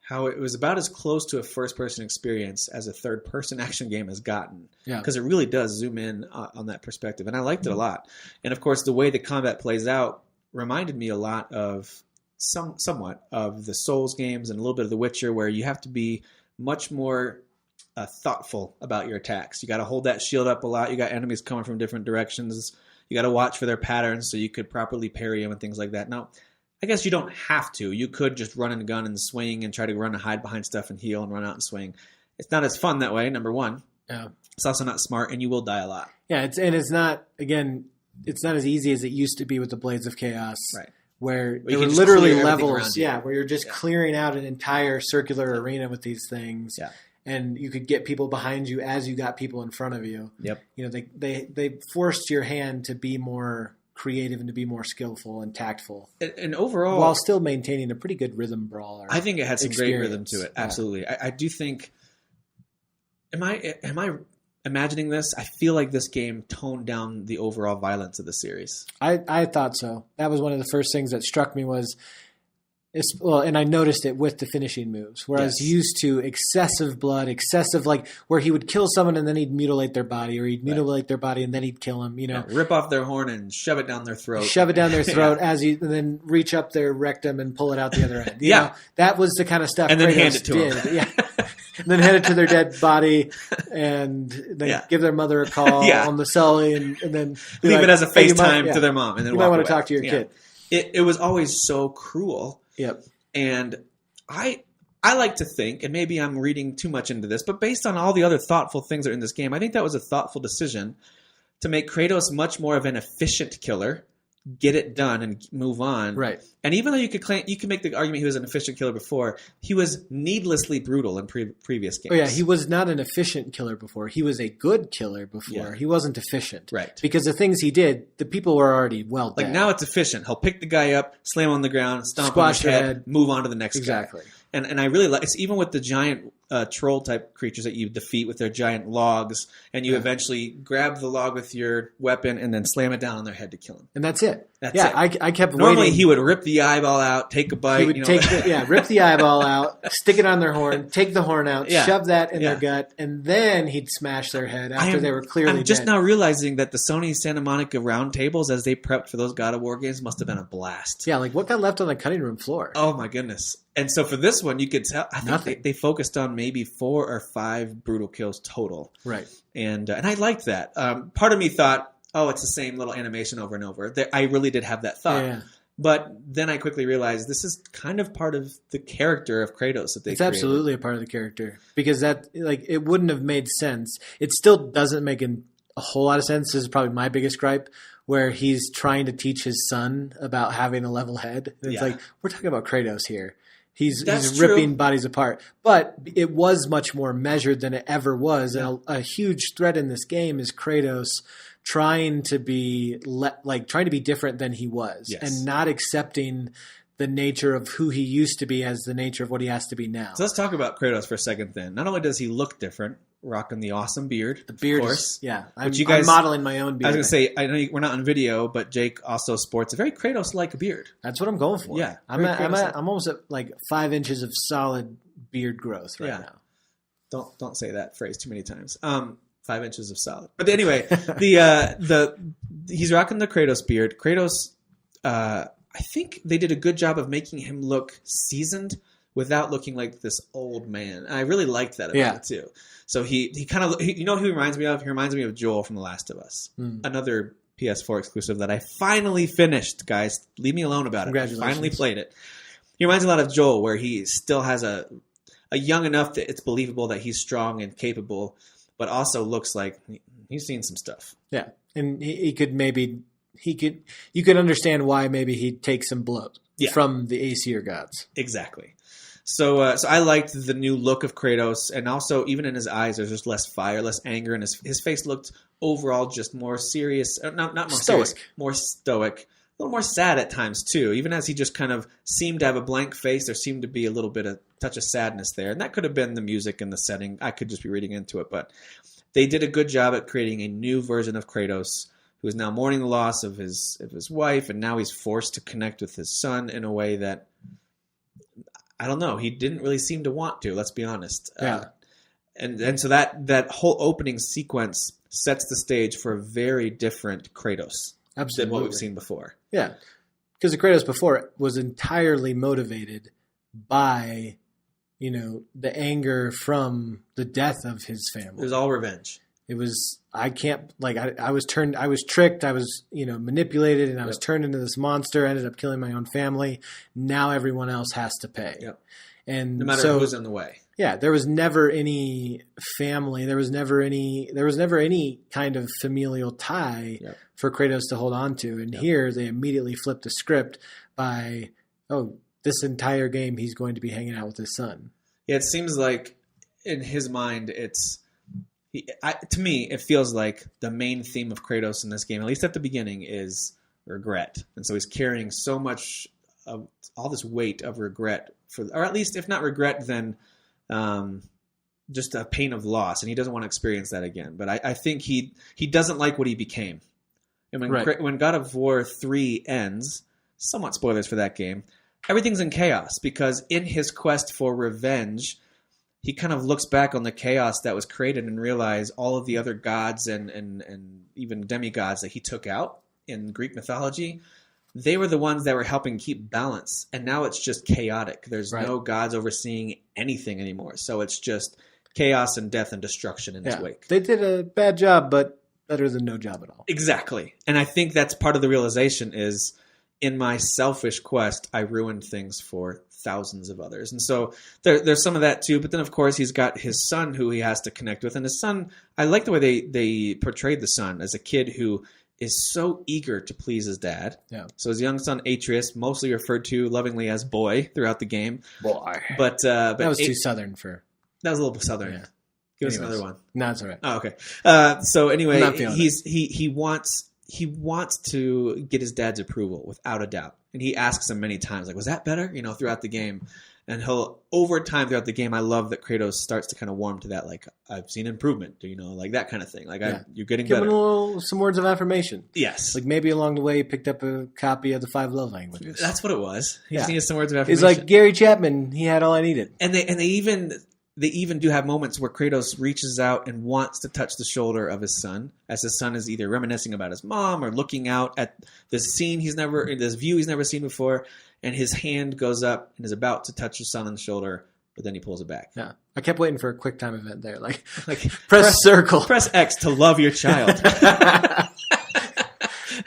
how it was about as close to a first-person experience as a third-person action game has gotten. Because it really does zoom in on that perspective. And I liked it a lot. And, of course, the way the combat plays out reminded me a lot of somewhat of the Souls games and a little bit of The Witcher, where you have to be much more thoughtful about your attacks. You got to hold that shield up a lot. You got enemies coming from different directions. You got to watch for their patterns so you could properly parry them and things like that. Now, I guess you don't have to. You could just run and gun and swing and try to run and hide behind stuff and heal and run out and swing. It's not as fun that way, number one. Yeah. It's also not smart, and you will die a lot. Yeah, it's not as easy as it used to be with the Blades of Chaos. Right. Where you there were can just literally clear everything levels, around you. where you're just clearing out an entire circular arena with these things. Yeah. And you could get people behind you as you got people in front of you. Yep. You know, they forced your hand to be more creative and to be more skillful and tactful. And overall, while still maintaining a pretty good rhythm brawler. I think it had some great rhythm to it. Yeah. Absolutely. I do think, am I imagining this? I feel like this game toned down the overall violence of the series. I thought so. That was one of the first things that struck me was, and I noticed it with the finishing moves, where I was used to excessive blood, like where he would kill someone and then he'd mutilate their body, or he'd mutilate their body and then he'd kill him. You know, rip off their horn and shove it down their throat. As you and then reach up their rectum and pull it out the other end. You know, that was the kind of stuff. And then Kratos hand it to him. Yeah. And then hand it to their dead body, and then give their mother a call on the celly, and then leave it as a FaceTime to their mom, and then you might want to talk to your kid. It was always so cruel. Yep. And I like to think, and maybe I'm reading too much into this, but based on all the other thoughtful things that are in this game, I think that was a thoughtful decision to make Kratos much more of an efficient killer, get it done and move on. Right. And even though you could make the argument he was an efficient killer before, he was needlessly brutal in previous games. Oh yeah, he was not an efficient killer before. He was a good killer before. Yeah. He wasn't efficient. Right. Because the things he did, the people were already well dead. Like now it's efficient. He'll pick the guy up, slam on the ground, stomp Squash on his their head, move on to the next Exactly. guy. And I really like it's even with the giant troll type creatures that you defeat with their giant logs, and you eventually grab the log with your weapon and then slam it down on their head to kill him. And that's it. That's it. I kept Normally waiting. he would rip the eyeball out, take a bite. He would rip the eyeball out, stick it on their horn, take the horn out, shove that in their gut, and then he'd smash their head after they were clearly dead. I'm just now realizing that the Sony Santa Monica roundtables, as they prepped for those God of War games, must have been a blast. Yeah, like what got left on the cutting room floor? Oh my goodness. And so for this one, you could tell, I think they focused on maybe 4 or 5 brutal kills total. Right. And I liked that. Part of me thought, oh, it's the same little animation over and over. I really did have that thought. Yeah. But then I quickly realized this is kind of part of the character of Kratos that they created. It's absolutely a part of the character. Because it wouldn't have made sense. It still doesn't make a whole lot of sense. This is probably my biggest gripe, where he's trying to teach his son about having a level head. And it's like, we're talking about Kratos here. He's ripping bodies apart. But it was much more measured than it ever was. And a huge thread in this game is Kratos trying to be different than he was, and not accepting the nature of who he used to be as the nature of what he has to be now. So let's talk about Kratos for a second then. Not only does he look different, rocking the awesome beard, the beard, of course. I'm modeling my own beard. I was going to say, I know we're not on video, but Jake also sports a very Kratos-like beard. That's what I'm going for. Yeah. I'm almost at like 5 inches of solid beard growth right now. Don't say that phrase too many times. 5 inches of solid. But anyway, he's rocking the Kratos beard. Kratos, I think they did a good job of making him look seasoned without looking like this old man. And I really liked that about it too. So he kind of, you know who he reminds me of? He reminds me of Joel from The Last of Us. Another PS4 exclusive that I finally finished, guys. Leave me alone about it. Congratulations. I finally played it. He reminds me a lot of Joel, where he still has a young enough that it's believable that he's strong and capable, but also looks like he's seen some stuff. Yeah. And you could understand why maybe he'd take some blows from the Aesir gods. Exactly. So I liked the new look of Kratos, and also even in his eyes, there's just less fire, less anger, and his face looked overall just more serious. Not more Stoic. serious, more stoic, a little more sad at times too. Even as he just kind of seemed to have a blank face, there seemed to be a little bit of touch of sadness there, and that could have been the music and the setting. I could just be reading into it, but they did a good job at creating a new version of Kratos, who is now mourning the loss of his wife, and now he's forced to connect with his son in a way that, I don't know, he didn't really seem to want to, let's be honest. Yeah. And so that whole opening sequence sets the stage for a very different Kratos than what we've seen before. Yeah. Because the Kratos before was entirely motivated by, the anger from the death of his family. It was all revenge. It was, I was tricked, I was, manipulated, and I was turned into this monster, ended up killing my own family. Now everyone else has to pay. Yep. And no matter who's in the way. Yeah, there was never any family. There was never any kind of familial tie for Kratos to hold on to. And here they immediately flipped the script by, this entire game he's going to be hanging out with his son. Yeah, it seems like in his mind to me, it feels like the main theme of Kratos in this game, at least at the beginning, is regret. And so he's carrying so much of all this weight of regret or at least if not regret, then just a pain of loss. And he doesn't want to experience that again. But I think he doesn't like what he became. And when God of War 3 ends, somewhat spoilers for that game, everything's in chaos because in his quest for revenge, he kind of looks back on the chaos that was created and realizes all of the other gods and even demigods that he took out in Greek mythology, they were the ones that were helping keep balance. And now it's just chaotic. There's no gods overseeing anything anymore. So it's just chaos and death and destruction in its wake. They did a bad job, but better than no job at all. Exactly. And I think that's part of the realization is in my selfish quest, I ruined things for thousands of others. And so there's some of that too. But then, of course, he's got his son who he has to connect with. And his son, I like the way they portrayed the son as a kid who is so eager to please his dad. Yeah. So his young son, Atreus, mostly referred to lovingly as Boy throughout the game. Boy. But that was too southern for... That was a little southern. Yeah. Give us another one. No, it's all right. Oh, okay. So anyway, he wants to get his dad's approval without a doubt. And he asks him many times, like, was that better? Throughout the game. And over time throughout the game, I love that Kratos starts to kind of warm to that, like, I've seen improvement, like that kind of thing. Like, you're getting better. Give him some words of affirmation. Yes. Like maybe along the way, he picked up a copy of the 5 love languages. That's what it was. He just needed some words of affirmation. He's like Gary Chapman. He had all I needed. And they even do have moments where Kratos reaches out and wants to touch the shoulder of his son, as his son is either reminiscing about his mom or looking out at this view he's never seen before, and his hand goes up and is about to touch his son on the shoulder, but then he pulls it back. Yeah, I kept waiting for a quick time event there, like press circle, press X to love your child.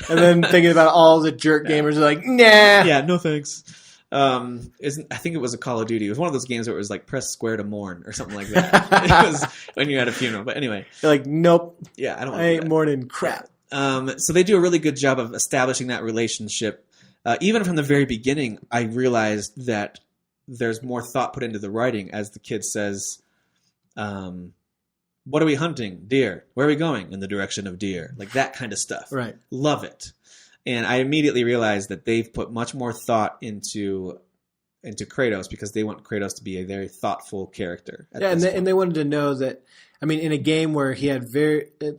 And then thinking about all the jerk gamers are like, nah, yeah, no thanks. I think it was a Call of Duty. It was one of those games where it was like press square to mourn or something like that. It was when you had a funeral. But anyway, you're like, nope. Yeah, I ain't mourning crap. So they do a really good job of establishing that relationship. Even from the very beginning, I realized that there's more thought put into the writing as the kid says, what are we hunting? Deer. Where are we going? In the direction of deer. Like that kind of stuff. Right. Love it. And I immediately realized that they've put much more thought into Kratos because they want Kratos to be a very thoughtful character. And they wanted to know that, in a game where he had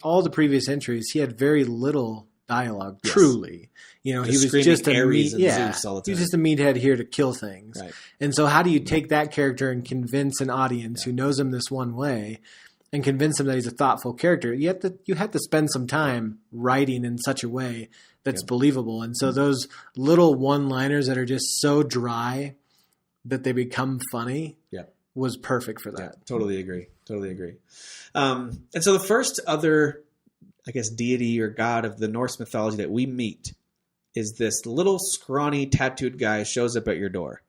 all the previous entries, he had very little dialogue, truly. He was just a Zeus all the time. He was just a meathead here to kill things. Right. And so how do you take that character and convince an audience who knows him this one way and convince him that he's a thoughtful character? You have to spend some time writing in such a way that's believable. And so those little one-liners that are just so dry that they become funny was perfect for that. Yeah, totally agree. And so the first other, I guess, deity or god of the Norse mythology that we meet is this little scrawny tattooed guy shows up at your door.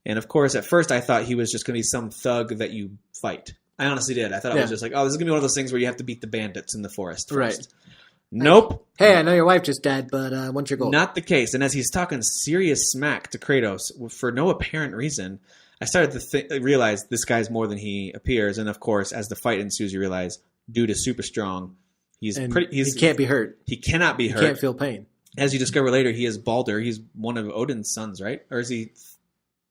And of course, at first I thought he was just going to be some thug that you fight. I honestly did. I thought it was just like, oh, this is going to be one of those things where you have to beat the bandits in the forest first. Right. Nope. Hey, I know your wife just died, but what's your goal? Not the case. And as he's talking serious smack to Kratos for no apparent reason, I started to realize this guy's more than he appears. And of course, as the fight ensues, you realize dude is super strong. He can't be hurt. He cannot be hurt. He can't feel pain. As you discover later, he is Balder. He's one of Odin's sons, right? Or is he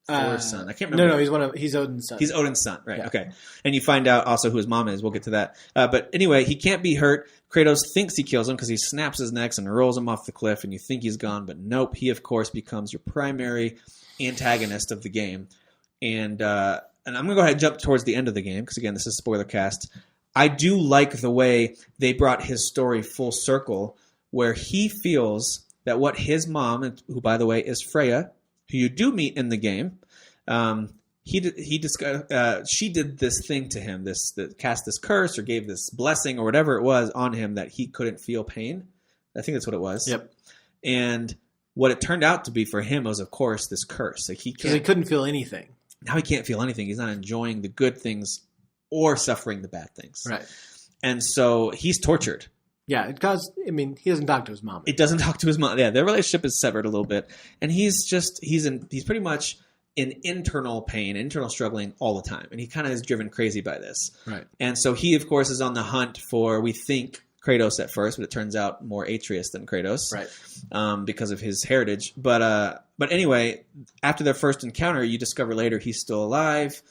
Thor's son? I can't remember. No, he's Odin's son. He's Odin's son, right? Yeah. Okay. And you find out also who his mom is. We'll get to that. But anyway, he can't be hurt. Kratos thinks he kills him because he snaps his neck and rolls him off the cliff, and you think he's gone, but nope. He, of course, becomes your primary antagonist of the game. And I'm going to go ahead and jump towards the end of the game because, again, this is Spoilercast. I do like the way they brought his story full circle, where he feels that what his mom, who, by the way, is Freya, who you do meet in the game, she did this thing to him, cast this curse or gave this blessing or whatever it was on him that he couldn't feel pain. I think that's what it was. Yep. And what it turned out to be for him was, of course, this curse. Like he couldn't feel anything. Now he can't feel anything. He's not enjoying the good things or suffering the bad things. Right. And so he's tortured. Yeah, he doesn't talk to his mom. It doesn't talk to his mom. Yeah, their relationship is severed a little bit. And he's pretty much in internal pain, internal struggling all the time. And he kind of is driven crazy by this. Right. And so he, of course, is on the hunt for, we think, Kratos at first, but it turns out more Atreus than Kratos. Right. Because of his heritage. But anyway, after their first encounter, you discover later he's still alive.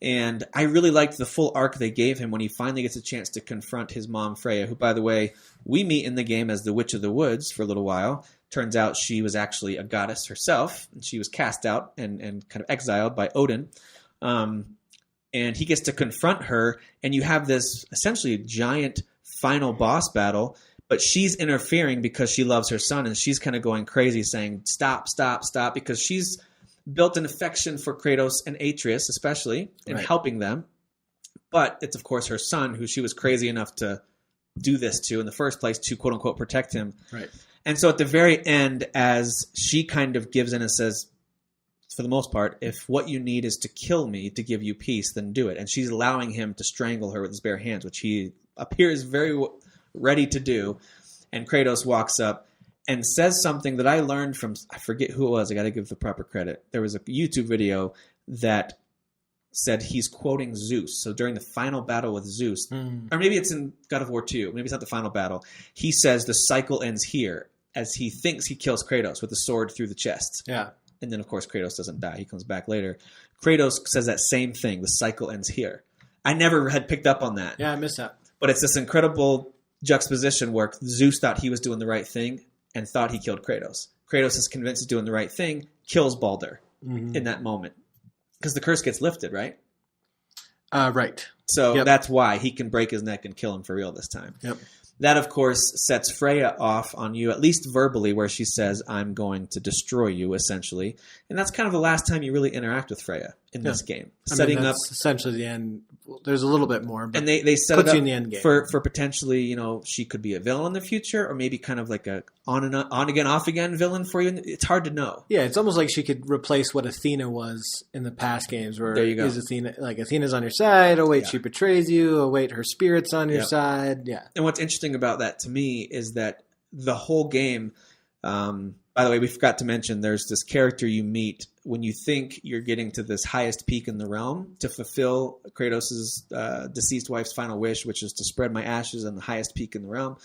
And I really liked the full arc they gave him when he finally gets a chance to confront his mom, Freya, who, by the way, we meet in the game as the Witch of the Woods for a little while. Turns out she was actually a goddess herself, and she was cast out and kind of exiled by Odin. And he gets to confront her, and you have this essentially giant final boss battle, but she's interfering because she loves her son, and she's kind of going crazy saying, stop, stop, stop, because she's built an affection for Kratos and Atreus, especially, in helping them. But it's, of course, her son, who she was crazy enough to do this to in the first place to, quote unquote, protect him. Right. And so at the very end, as she kind of gives in and says, for the most part, if what you need is to kill me to give you peace, then do it. And she's allowing him to strangle her with his bare hands, which he appears very ready to do. And Kratos walks up and says something that I learned from, I forget who it was. I got to give the proper credit. There was a YouTube video that said he's quoting Zeus. So during the final battle with Zeus, or maybe it's in God of War 2, maybe it's not the final battle, he says the cycle ends here as he thinks he kills Kratos with the sword through the chest. Yeah. And then, of course, Kratos doesn't die. He comes back later. Kratos says that same thing. The cycle ends here. I never had picked up on that. Yeah, I missed that. But it's this incredible juxtaposition where Zeus thought he was doing the right thing and thought he killed Kratos. Kratos is convinced he's doing the right thing, kills Balder in that moment. Because the curse gets lifted, right? Right. So that's why he can break his neck and kill him for real this time. Yep. That, of course, sets Freya off on you, at least verbally, where she says, I'm going to destroy you, essentially. And that's kind of the last time you really interact with Freya in this game. Setting up essentially the end. There's a little bit more. But and they set puts it up you in the end game. for potentially, she could be a villain in the future, or maybe kind of like a on again, off again villain for you. It's hard to know. Yeah, it's almost like she could replace what Athena was in the past games, where there you go. Is Athena, like Athena's on your side, oh wait, she betrays you, oh wait, her spirit's on your side. Yeah. And what's interesting about that to me is that the whole game, by the way, we forgot to mention there's this character you meet when you think you're getting to this highest peak in the realm to fulfill Kratos' deceased wife's final wish, which is to spread my ashes on the highest peak in the realm.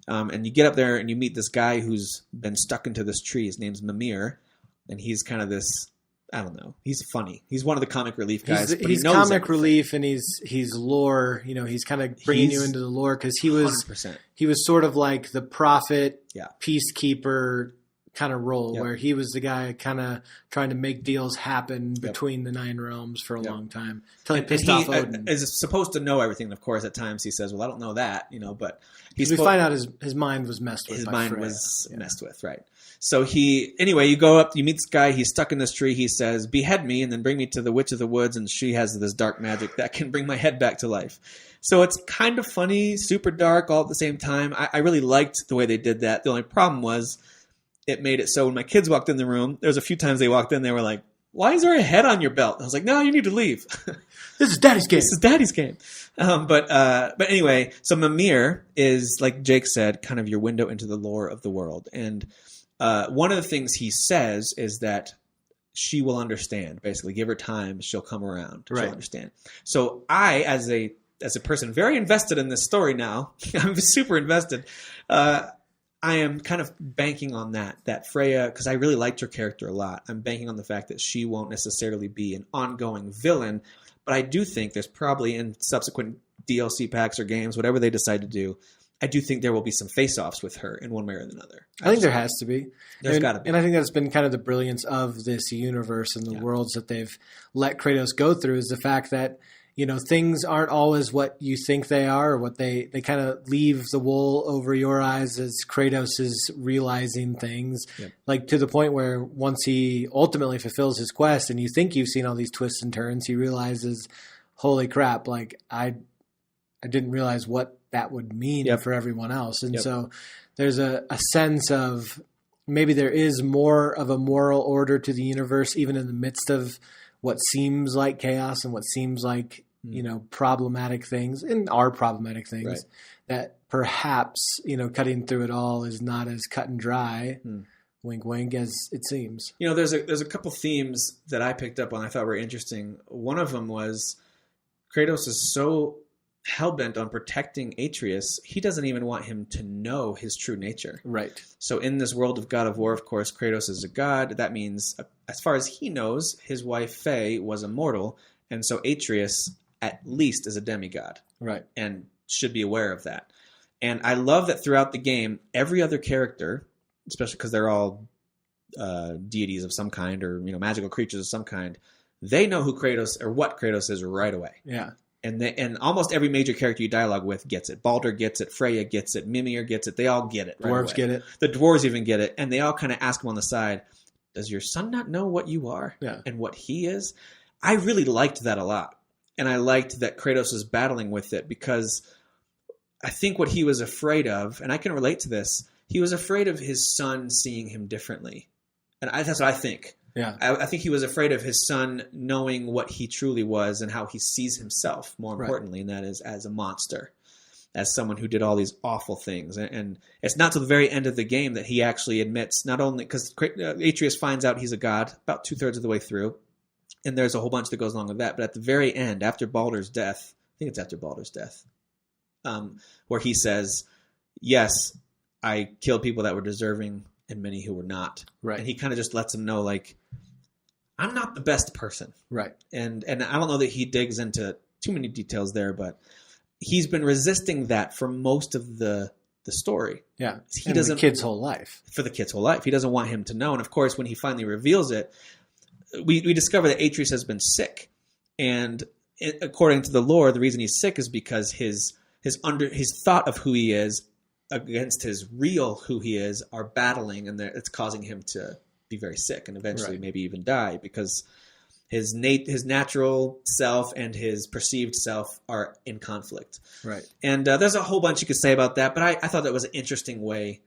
And you get up there and you meet this guy who's been stuck into this tree. His name's Mimir. And he's kind of this, I don't know. He's funny. He's one of the comic relief guys. He's he knows comic everything. relief, and he's lore. He's kind of bringing you into the lore because he was 100%. He was sort of like the prophet, Yeah. peacekeeper kind of role, where he was the guy kind of trying to make deals happen between the Nine Realms for a long time until he pissed off Odin. Is supposed to know everything. Of course, at times he says, "Well, I don't know that," but we find out his mind was messed with. His by mind Freya. was messed with, right? So you go up, you meet this guy. He's stuck in this tree. He says, "Behead me, and then bring me to the Witch of the Woods." And she has this dark magic that can bring my head back to life. So it's kind of funny, super dark, all at the same time. I really liked the way they did that. The only problem was, it made it so when my kids walked in the room, there was a few times they walked in, they were like, "Why is there a head on your belt?" I was like, "No, you need to leave. This is Daddy's game. This is Daddy's game." But anyway, so Mimir is, like Jake said, kind of your window into the lore of the world. And one of the things he says is that she will understand. Basically, give her time, she'll come around. She'll Right. understand. So I, as a person very invested in this story now, I'm super invested. I am kind of banking on that Freya, because I really liked her character a lot. I'm banking on the fact that she won't necessarily be an ongoing villain, but I do think there's probably in subsequent DLC packs or games, whatever they decide to do, I do think there will be some face-offs with her in one way or another. I think there has to be. There's got to be. And I think that's been kind of the brilliance of this universe and the worlds that they've let Kratos go through, is the fact that, you know, things aren't always what you think they are, or what they kind of leave the wool over your eyes as Kratos is realizing things, like to the point where once he ultimately fulfills his quest and you think you've seen all these twists and turns, he realizes, holy crap, like I didn't realize what that would mean for everyone else. And so there's a sense of maybe there is more of a moral order to the universe, even in the midst of what seems like chaos and what seems like, you know, problematic things, and are problematic things, that perhaps, you know, cutting through it all is not as cut and dry, wink, wink, as it seems. You know, there's a couple themes that I picked up on I thought were interesting. One of them was Kratos is so hell-bent on protecting Atreus, he doesn't even want him to know his true nature. Right. So in this world of God of War, of course, Kratos is a god. That means, as far as he knows, his wife Faye was immortal, and so Atreus at least is a demigod. Right. And should be aware of that. And I love that throughout the game, every other character, especially because they're all deities of some kind, or, you know, magical creatures of some kind, they know who Kratos or what Kratos is right away. Yeah. And almost every major character you dialogue with gets it. Baldur gets it. Freya gets it. Mimir gets it. They all get it. Right Dwarves away. get it. The dwarves even get it. And they all kind of ask him on the side, does your son not know what you are and what he is? I really liked that a lot. And I liked that Kratos was battling with it, because I think what he was afraid of, and I can relate to this, he was afraid of his son seeing him differently. And that's what I think. Yeah. I think he was afraid of his son knowing what he truly was and how he sees himself, more importantly, and that is as a monster, as someone who did all these awful things. And it's not till the very end of the game that he actually admits, not only because Atreus finds out he's a god about 2/3 of the way through, and there's a whole bunch that goes along with that, but at the very end, after Baldur's death, I think it's after Baldur's death, where he says, yes, I killed people that were deserving and many who were not. Right. And he kind of just lets him know, like, I'm not the best person. Right. And I don't know that he digs into too many details there, but he's been resisting that for most of the story. Yeah. He and doesn't, the kid's whole life. For the kid's whole life. He doesn't want him to know. And of course, when he finally reveals it, we discover that Atreus has been sick. And according to the lore, the reason he's sick is because his thought of who he is against his real who he is are battling, and it's causing him to be very sick and eventually maybe even die, because his natural self and his perceived self are in conflict. Right. And there's a whole bunch you could say about that, but I thought that was an interesting way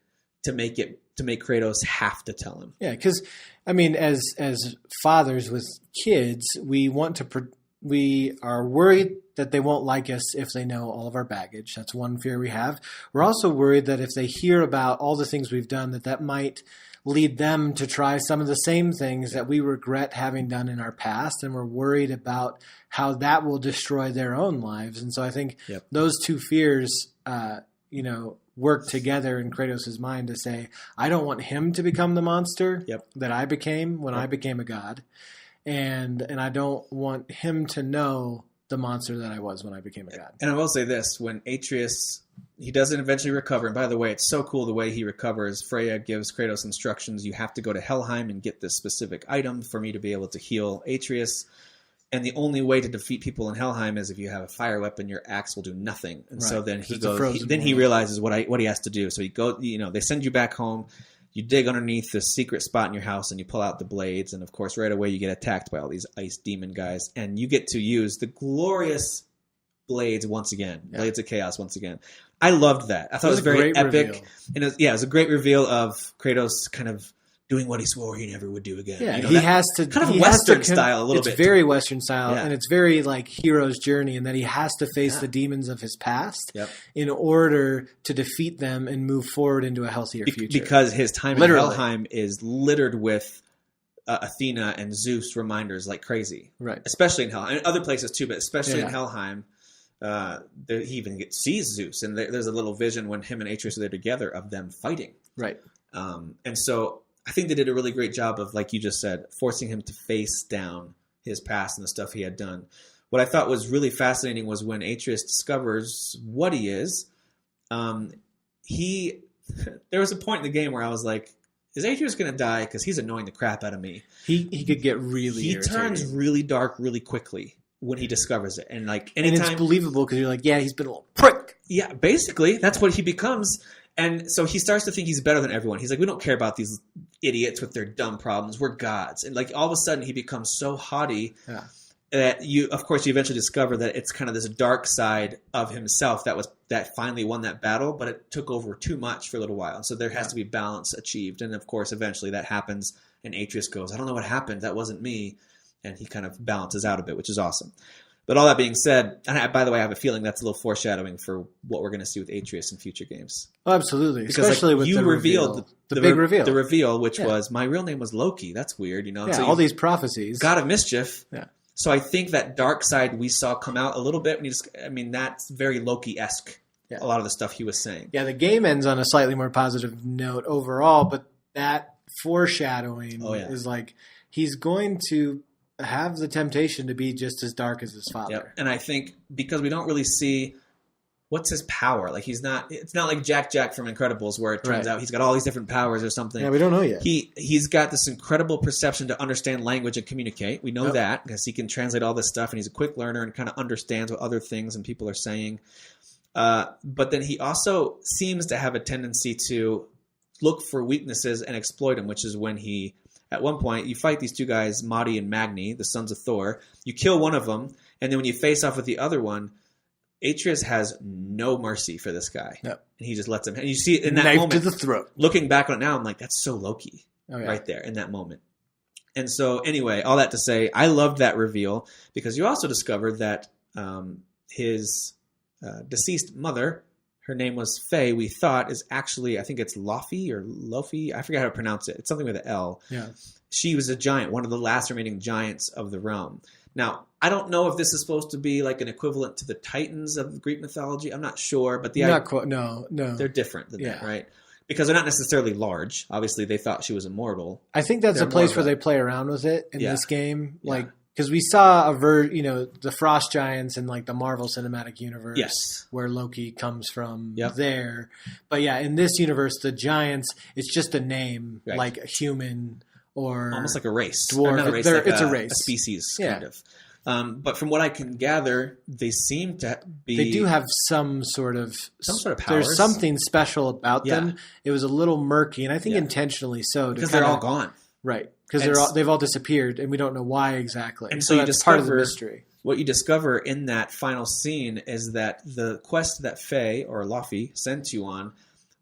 to make Kratos have to tell him. Yeah, because I mean, as fathers with kids, we are worried that they won't like us if they know all of our baggage. That's one fear we have. We're also worried that if they hear about all the things we've done, that might lead them to try some of the same things that we regret having done in our past. And we're worried about how that will destroy their own lives. And so I think those two fears, work together in Kratos' mind to say, I don't want him to become the monster that I became when I became a god. And I don't want him to know the monster that I was when I became a god. And I will say this, when Atreus, he doesn't eventually recover. And by the way, it's so cool the way he recovers. Freya gives Kratos instructions. You have to go to Helheim and get this specific item for me to be able to heal Atreus. And the only way to defeat people in Helheim is if you have a fire weapon, your axe will do nothing. And so then he realizes what he has to do. So he goes, they send you back home. You dig underneath the secret spot in your house and you pull out the blades. And of course, right away you get attacked by all these ice demon guys. And you get to use the glorious blades once again. Yeah. Blades of Chaos once again. I loved that. I thought it was very epic. Reveal. And it was a great reveal of Kratos kind of doing what he swore he never would do again. Yeah, he has to kind of Western style a little bit. It's very Western style, and it's very like hero's journey, in that he has to face the demons of his past in order to defeat them and move forward into a healthier future. Because his time in Helheim is littered with Athena and Zeus reminders like crazy. Right. Especially in Helheim. And other places too, but especially in Yeah. Helheim. He even sees Zeus, and there's a little vision when him and Atreus are there together of them fighting. Right. And so I think they did a really great job of, like you just said, forcing him to face down his past and the stuff he had done. What I thought was really fascinating was when Atreus discovers what he is. There was a point in the game where I was like, is Atreus going to die? Because he's annoying the crap out of me. He could get really He irritating. turns really dark really quickly when he discovers it. And like and anytime, it's believable because you're like, yeah, he's been a little prick. yeah, basically that's what he becomes. And so he starts to think he's better than everyone. He's like, we don't care about these idiots with their dumb problems. We're gods. And like all of a sudden he becomes so haughty that you eventually discover that it's kind of this dark side of himself that finally won that battle, but it took over too much for a little while. So there has to be balance achieved. And of course, eventually that happens. And Atreus goes, I don't know what happened. That wasn't me. And he kind of balances out a bit, which is awesome. But all that being said, and by the way, I have a feeling that's a little foreshadowing for what we're going to see with Atreus in future games. Oh, absolutely. Because especially like, with you the revealed reveal. The big reveal. The reveal, which was, my real name was Loki. That's weird, you know? Yeah, So all these prophecies. God of mischief. Yeah. So I think that dark side we saw come out a little bit. That's very Loki-esque, Yeah. a lot of the stuff he was saying. Yeah, the game ends on a slightly more positive note overall, but that foreshadowing is like he's going to have the temptation to be just as dark as his father. Yep. And I think because we don't really see what's his power. Like it's not like Jack from Incredibles where it turns out he's got all these different powers or something. Yeah, we don't know yet. He's got this incredible perception to understand language and communicate. We know that because he can translate all this stuff and he's a quick learner and kind of understands what other things and people are saying. But then he also seems to have a tendency to look for weaknesses and exploit them, which is when he, at one point, you fight these two guys, Madi and Magni, the sons of Thor. You kill one of them, and then when you face off with the other one, Atreus has no mercy for this guy. Yep. And he just lets him. And you see it in that Knife moment. to the throat. Looking back on it now, I'm like, that's so Loki right there in that moment. And so anyway, all that to say, I loved that reveal because you also discovered that his deceased mother, her name was Faye, we thought is actually, I think it's Lofi or Lofi. I forget how to pronounce it. It's something with an L. Yeah. She was a giant, one of the last remaining giants of the realm. Now, I don't know if this is supposed to be like an equivalent to the Titans of Greek mythology. I'm not sure, but No. they're different than that, right? Because they're not necessarily large. Obviously, they thought she was immortal. I think that's They're a place more where of a- they play around with it in Yeah. this game. Yeah. Like, because we saw the Frost Giants in like the Marvel Cinematic Universe, Yes. where Loki comes from Yep. there. But yeah, in this universe, the Giants, it's just a name, Right. like a human or Almost like a race. dwarf. Or not a race, They're- like it's a race. A species, Yeah. kind of. But from what I can gather, they seem to be... They do have some sort of powers. There's something special about Yeah. them. It was a little murky, and I think Yeah. intentionally so. Because they're all gone. Right. Because And they've all disappeared, and we don't know why exactly. And so you that's part of the discover- mystery. What you discover in that final scene is that the quest that Faye, or Laufey, sent you on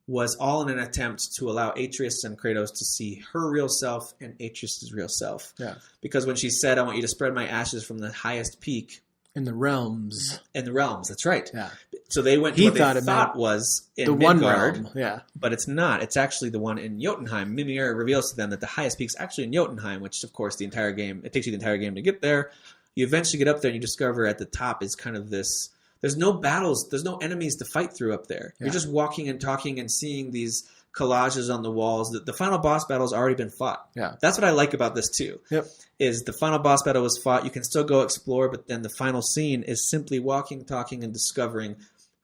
was all in an attempt to allow Atreus and Kratos to see her real self and Atreus' real self. Yeah. Because when she said, I want you to spread my ashes from the highest peak In the realms. in the realms, that's right. Yeah. So they went to He what thought they it thought meant was in The one Midgard, realm. Yeah. but it's not. It's actually the one in Jotunheim. Mimir reveals to them that the highest peak's actually in Jotunheim, which, of course, it takes you the entire game to get there. You eventually get up there and you discover at the top is kind of this... There's no battles. There's no enemies to fight through up there. Yeah. You're just walking and talking and seeing these collages on the walls. The final boss battle's already been fought. Yeah. That's what I like about this, too. Yep. Is the final boss battle was fought. You can still go explore, but then the final scene is simply walking, talking, and discovering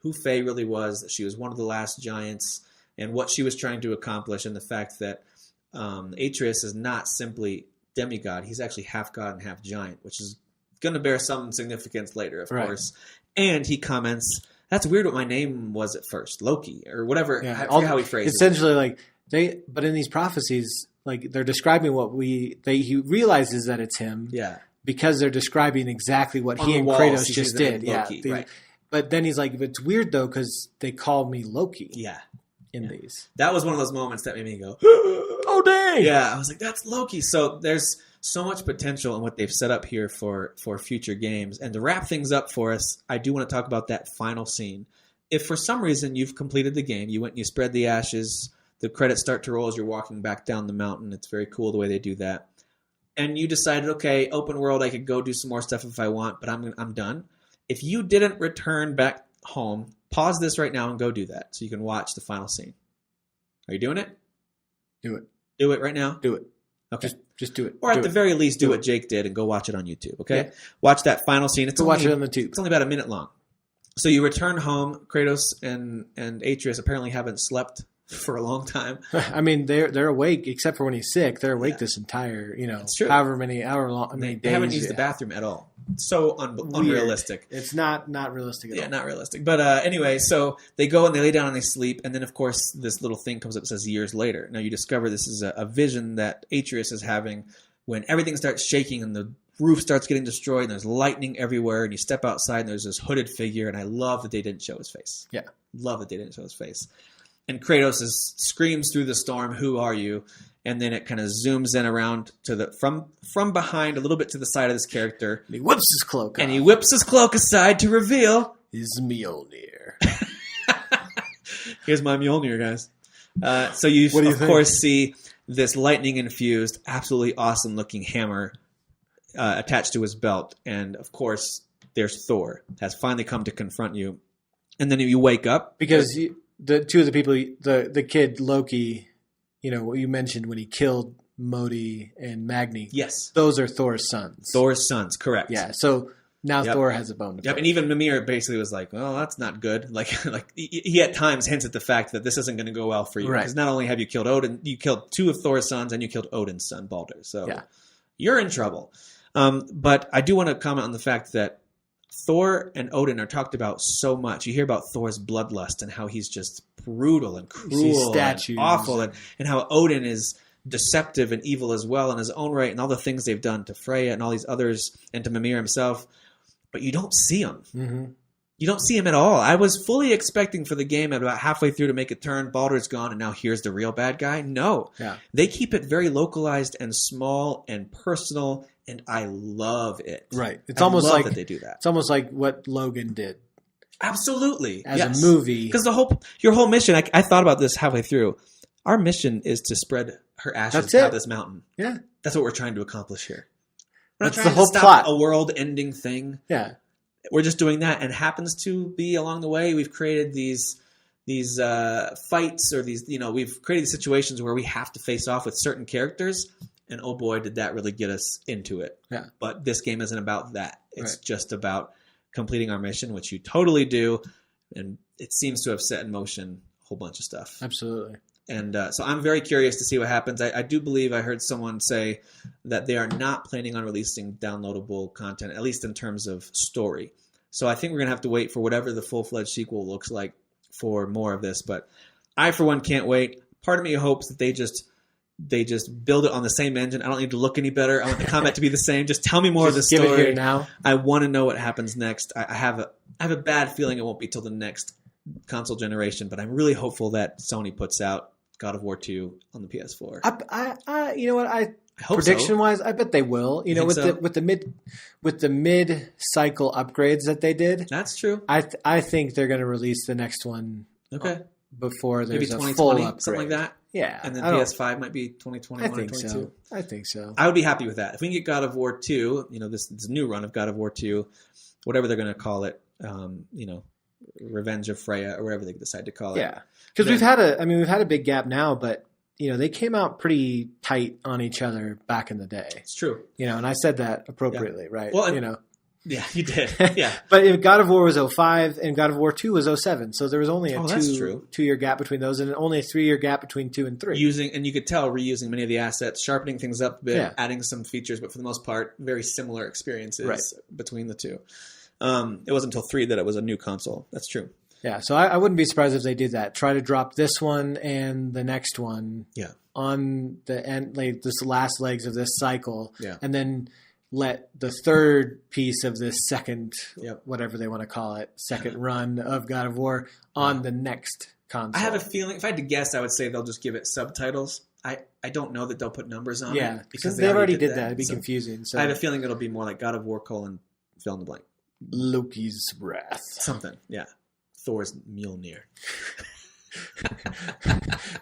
who Faye really was, that she was one of the last giants, and what she was trying to accomplish, and the fact that Atreus is not simply demigod. He's actually half god and half giant, which is going to bear some significance later, of course. And he comments, that's weird what my name was at first, Loki, or whatever. Yeah. I forget how he phrased it. Essentially, like but in these prophecies, like they're describing he realizes that it's him. Yeah. Because they're describing exactly what On he the and walls, Kratos he just sees the name did. Yeah. Loki, right. But then he's like, it's weird though because they call me Loki. Yeah. In these. That was one of those moments that made me go, oh dang! Yeah, I was like, that's Loki. So there's so much potential in what they've set up here for future games. And to wrap things up for us, I do want to talk about that final scene. If for some reason you've completed the game, you went and you spread the ashes, the credits start to roll as you're walking back down the mountain. It's very cool the way they do that. and you decided, okay, open world, I could go do some more stuff if I want, but I'm done. If you didn't return back home, pause this right now and go do that so you can watch the final scene. Are you doing it? Do it. Do it right now? Do it. Okay. Just do it. Or at Do the it. very least, do Do what it. Jake did and go watch it on YouTube, okay? Yeah. Watch that final scene. It's Go watch it on the tube. It's only about a minute long. So you return home. Kratos and Atreus apparently haven't slept for a long time. I mean, they're awake except for when he's sick. They're awake Yeah. this entire, It's true. however many days. They haven't used the bathroom at all. So unrealistic. It's not realistic at all. Yeah, not realistic. But anyway, so they go and they lay down and they sleep. And then, of course, this little thing comes up that says years later. Now, you discover this is a vision that Atreus is having when everything starts shaking and the roof starts getting destroyed and there's lightning everywhere. And you step outside and there's this hooded figure. And I love that they didn't show his face. Yeah. Love that they didn't show his face. And Kratos screams through the storm, "Who are you?" And then it kind of zooms in around to the from behind a little bit to the side of this character. And he whips his cloak off. And he whips his cloak aside to reveal his Mjolnir. Here's my Mjolnir, guys. So you, What do you of think? course, see this lightning-infused, absolutely awesome-looking hammer attached to his belt. And, of course, there's Thor. Has finally come to confront you. And then you wake up. Because the two of the people, the kid Loki, what you mentioned when he killed Modi and Magni. Yes. Those are Thor's sons. Thor's sons, correct. Yeah. So now Yep. Thor has a bone to pick. Yep, and even Mimir basically was like, "Well, that's not good." Like he at times hints at the fact that this isn't going to go well for you Right. because not only have you killed Odin, you killed two of Thor's sons, and you killed Odin's son Balder. So Yeah. you're in trouble. But I do want to comment on the fact that Thor and Odin are talked about so much. You hear about Thor's bloodlust and how he's just brutal and cruel and statues. awful, and how Odin is deceptive and evil as well in his own right, and all the things they've done to Freya and all these others, and to Mimir himself. But you don't see him. Mm-hmm. You don't see him at all. I was fully expecting for the game at about halfway through to make a turn. Balder's gone, and now here's the real bad guy. No. Yeah. They keep it very localized and small and personal, and I love it. Right. It's I almost love like that they do that. It's almost like what Logan did Absolutely. as Yes. a movie. Because your whole mission, I thought about this halfway through. Our mission is to spread her ashes That's down it. this mountain. Yeah. That's what we're trying to accomplish here. We're not That's trying the whole to stop plot. a world-ending thing. Yeah. We're just doing that, and happens to be along the way we've created these fights, or we've created these situations where we have to face off with certain characters, and oh boy, did that really get us into it. Yeah. But this game isn't about that. It's Right. just about completing our mission, which you totally do, and it seems to have set in motion a whole bunch of stuff. Absolutely. And so I'm very curious to see what happens. I do believe I heard someone say that they are not planning on releasing downloadable content, at least in terms of story. So I think we're going to have to wait for whatever the full-fledged sequel looks like for more of this. But I, for one, can't wait. Part of me hopes that they just build it on the same engine. I don't need to look any better. I want the combat to be the same. Just tell me more of the Just give story. it here now. I want to know what happens next. I have a bad feeling it won't be till the next console generation, but I'm really hopeful that Sony puts out God of War 2 on the PS4. I you know what I hope prediction so. wise, I bet they will. You know, think with so? the mid cycle upgrades that they did, That's true. I think they're going to release the next one Okay. before Maybe there's a 2020, full upgrade. something like that. Yeah, And then I don't- PS5 might be 2021 I or think 22. so. I think so. I would be happy with that. If we can get God of War 2, this new run of God of War 2, whatever they're going to call it, Revenge of Freya or whatever they decide to call it. Yeah, because Then- we've had a big gap now, but they came out pretty tight on each other back in the day. It's true. And I said that appropriately, right? Well, Yeah, you did. Yeah. But if God of War was 05 and God of War 2 was 07, so there was only a that's true. 2-year gap between those, and only a 3-year gap between 2 and 3. And you could tell reusing many of the assets, sharpening things up a bit, Yeah. adding some features, but for the most part, very similar experiences Right. between the two. It wasn't until 3 that it was a new console. That's true. Yeah, so I wouldn't be surprised if they did that. Try to drop this one and the next one Yeah. on the end, like this last legs of this cycle, Yeah. and then let the third piece of this second, Yep. whatever they want to call it, second run of God of War on the next console. I have a feeling, if I had to guess, I would say they'll just give it subtitles. I don't know that they'll put numbers on yeah, it. because they already did that. It'd be So confusing. So I have a feeling it'll be more like God of War : fill in the blank. Loki's Wrath. Something. Yeah. Thor's Mjolnir.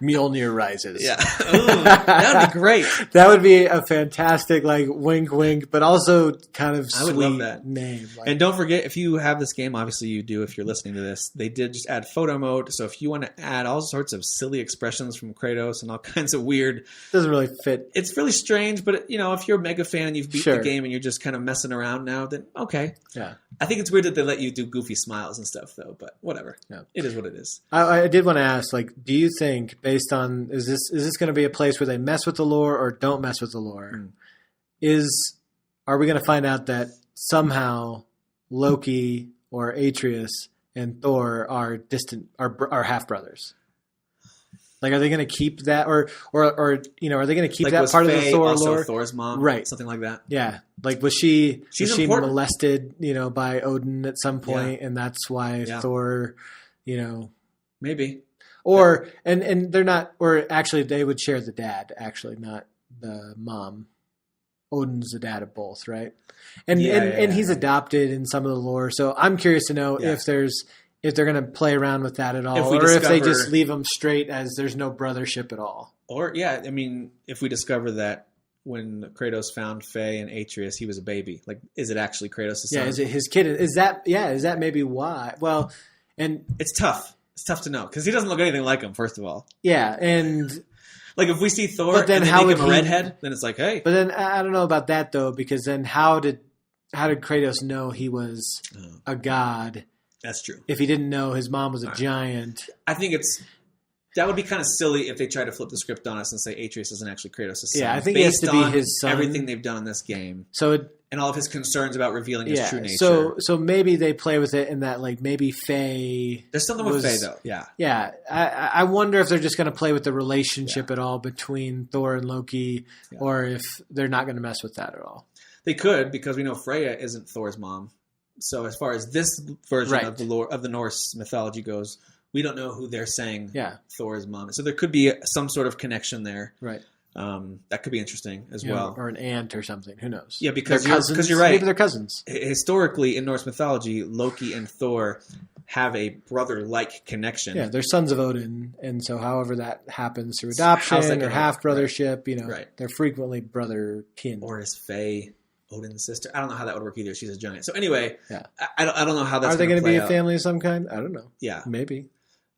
Mjolnir rises. Yeah. Ooh, that would be great. That would be a fantastic, like, wink, wink, but also kind of I would sweet love that. name. Like, And don't forget, if you have this game, obviously you do if you're listening to this, they did just add photo mode. So if you want to add all sorts of silly expressions from Kratos and all kinds of weird, doesn't really fit. it's really strange, but you know, if you're a mega fan and you've beat Sure. the game and you're just kind of messing around now, then okay. Yeah. I think it's weird that they let you do goofy smiles and stuff though, but whatever. Yeah. It is what it is. I did want to ask, like, do you think, based on, is this going to be a place where they mess with the lore or don't mess with the lore? Are we going to find out that somehow Loki or Atreus and Thor are half brothers? Like, are they going to keep that, or you know, are they going to keep Like, that was part of the Faye Thor also lore? Thor's mom, Right. Something like that. Yeah, like was she important. molested, you know, by Odin at some point, and that's why Thor, you know, Maybe. or and they're not, or actually they would share the dad, actually not the mom. Odin's the dad of both, right? And he's adopted in some of the lore, so I'm curious to know if they're going to play around with that at all, or if they just leave them straight as there's no brothership at all. Or yeah, I mean, if we discover that when Kratos found Faye and Atreus, he was a baby. Like, is it actually Kratos' son? Yeah, is it his kid? Is that maybe why? Well, and it's tough. It's tough to know because he doesn't look anything like him. First of all, yeah, and like if we see Thor, but then and they how make would him a he, redhead, then it's like, hey. But then I don't know about that though, because then how did Kratos know he was a god? That's true. If he didn't know his mom was a giant, I think that would be kind of silly if they try to flip the script on us and say Atreus isn't actually Kratos' son. Yeah, I think he has to be his son. Everything they've done in this game. And all of his concerns about revealing his true nature. So maybe they play with it in that, like, maybe Faye. There's something with Faye though. Yeah. Yeah. I wonder if they're just going to play with the relationship at all between Thor and Loki, or if they're not going to mess with that at all. They could, because we know Freya isn't Thor's mom. So as far as this version of the lore of the Norse mythology goes, we don't know who they're saying Thor's mom is. So there could be some sort of connection there. Right. That could be interesting as well. Or an aunt or something. Who knows? Yeah, because you're right. Maybe they're cousins. Historically, in Norse mythology, Loki and Thor have a brother-like connection. Yeah, they're sons of Odin. And so however that happens through adoption or half-brothership, you know, they're frequently brother-kin. Or is Faye Odin's sister? I don't know how that would work either. She's a giant. So anyway, I don't know how that's going to play out. Are they going to be a family of some kind? I don't know. Yeah. Maybe.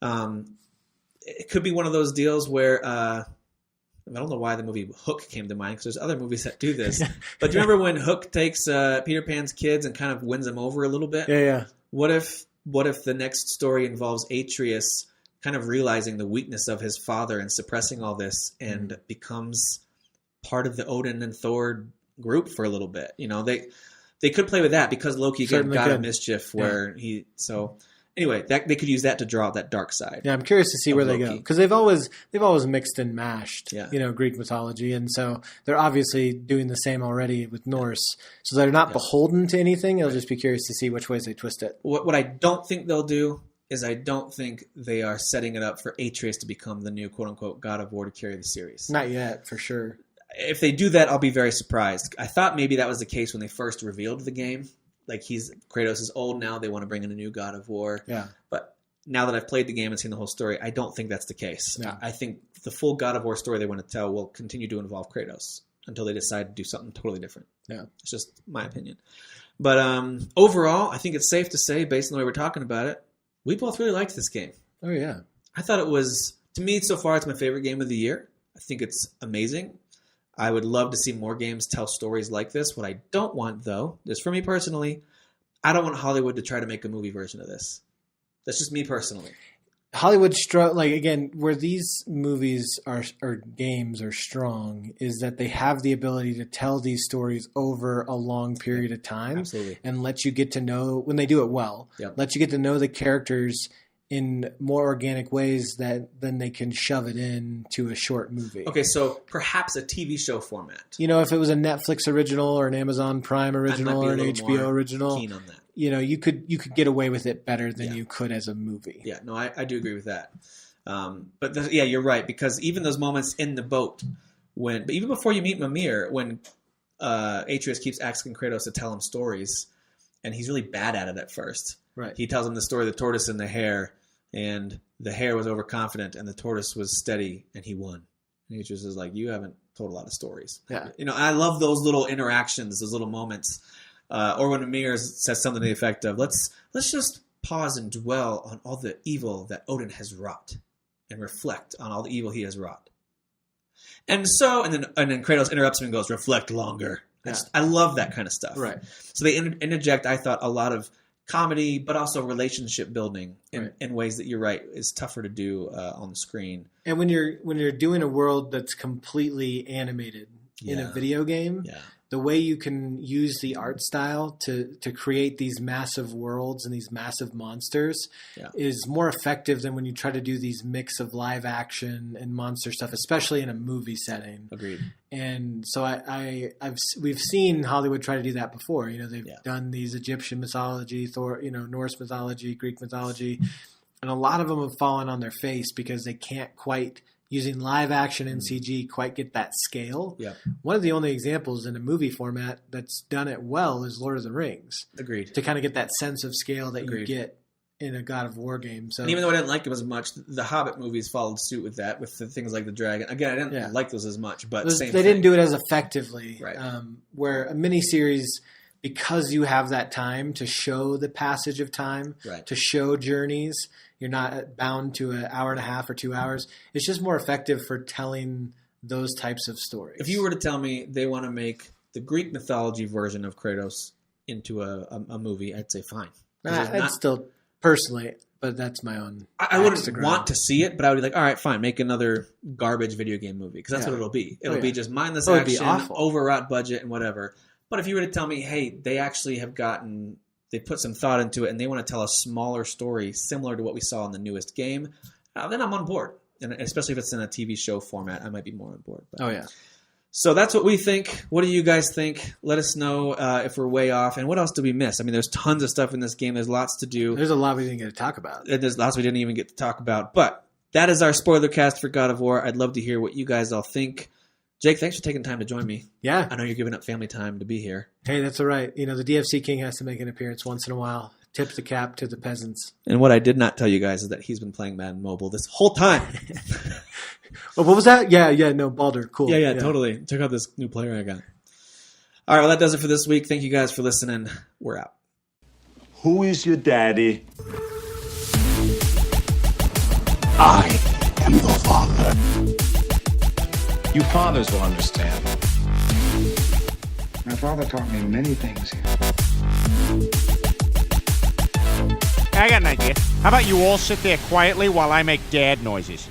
It could be one of those deals where I don't know why the movie Hook came to mind, because there's other movies that do this. But do you remember when Hook takes Peter Pan's kids and kind of wins them over a little bit? Yeah. What if the next story involves Atreus kind of realizing the weakness of his father and suppressing all this, and becomes part of the Odin and Thor group for a little bit? You know, they could play with that, because Loki got of mischief where he so. Anyway, they could use that to draw out that dark side. Yeah, I'm curious to see where Loki. they go, because they've always mixed and mashed, you know, Greek mythology, and so they're obviously doing the same already with Norse. So they're not beholden to anything. I'll just be curious to see which ways they twist it. What I don't think they'll do is I don't think they are setting it up for Atreus to become the new quote unquote God of War to carry the series. Not yet, for sure. If they do that, I'll be very surprised. I thought maybe that was the case when they first revealed the game. Like, Kratos is old now. They want to bring in a new God of War. Yeah. But now that I've played the game and seen the whole story, I don't think that's the case. Yeah. I think the full God of War story they want to tell will continue to involve Kratos until they decide to do something totally different. Yeah. It's just my opinion. But overall, I think it's safe to say, based on the way we're talking about it, we both really liked this game. Oh, yeah. I thought it was, to me, so far, it's my favorite game of the year. I think it's amazing. I would love to see more games tell stories like this. What I don't want, though, is for me personally, I don't want Hollywood to try to make a movie version of this. That's just me personally. Hollywood, like, again, where these movies or games are strong is that they have the ability to tell these stories over a long period of time. Absolutely. And let you get to know, when they do it well, let you get to know the characters in more organic ways than they can shove it into a short movie. Okay, so perhaps a TV show format. You know, if it was a Netflix original or an Amazon Prime original or an HBO original, keen on that. You know, you could get away with it better than you could as a movie. Yeah, no, I do agree with that. But you're right, because even those moments in the boat, but even before you meet Mimir, when Atreus keeps asking Kratos to tell him stories, and he's really bad at it at first. Right. He tells him the story of the tortoise and the hare, and the hare was overconfident and the tortoise was steady and he won. And he just is like, you haven't told a lot of stories. Yeah. I love those little interactions, those little moments. Or when Amir says something to the effect of, let's just pause and dwell on all the evil that Odin has wrought and reflect on all the evil he has wrought. And then Kratos interrupts him and goes, reflect longer. Yeah. I love that kind of stuff. Right. So they interject, I thought, a lot of comedy, but also relationship building in ways that, you're right, is tougher to do on the screen. And when you're doing a world that's completely animated in a video game, the way you can use the art style to create these massive worlds and these massive monsters is more effective than when you try to do these mix of live action and monster stuff, especially in a movie setting. Agreed. And so we've seen Hollywood try to do that before. They've done these Egyptian mythology, Norse mythology, Greek mythology, and a lot of them have fallen on their face because they can't quite, using live action and CG, quite get that scale. Yeah. One of the only examples in a movie format that's done it well is Lord of the Rings. Agreed. To kind of get that sense of scale that you get in a God of War game. So, and even though I didn't like them as much, the Hobbit movies followed suit with that, with the things like the dragon. Again, I didn't like those as much, but they didn't do it as effectively. Right. Where a miniseries, because you have that time to show the passage of time, to show journeys, you're not bound to an hour and a half or 2 hours. It's just more effective for telling those types of stories. If you were to tell me they want to make the Greek mythology version of Kratos into a movie, I'd say fine. I'd still, personally, but that's my own. I wouldn't want to see it, but I would be like, all right, fine, make another garbage video game movie, because that's what it'll be. It'll be just mindless action, overwrought budget, and whatever. But if you were to tell me, hey, they actually they put some thought into it and they want to tell a smaller story similar to what we saw in the newest game, then I'm on board. And especially if it's in a TV show format, I might be more on board. But. So that's what we think. What do you guys think? Let us know if we're way off. And what else did we miss? I mean, there's tons of stuff in this game. There's lots to do. There's a lot we didn't get to talk about. And there's lots we didn't even get to talk about. But that is our spoiler cast for God of War. I'd love to hear what you guys all think. Jake, thanks for taking time to join me. Yeah. I know you're giving up family time to be here. Hey, that's all right. The DFC King has to make an appearance once in a while. Tip the cap to the peasants. And what I did not tell you guys is that he's been playing Madden Mobile this whole time. Oh, what was that? No, Baldur. Cool. Yeah, totally. Check out this new player I got. All right, well, that does it for this week. Thank you guys for listening. We're out. Who is your daddy? I am the father. You fathers will understand. My father taught me many things here. I got an idea. How about you all sit there quietly while I make dad noises?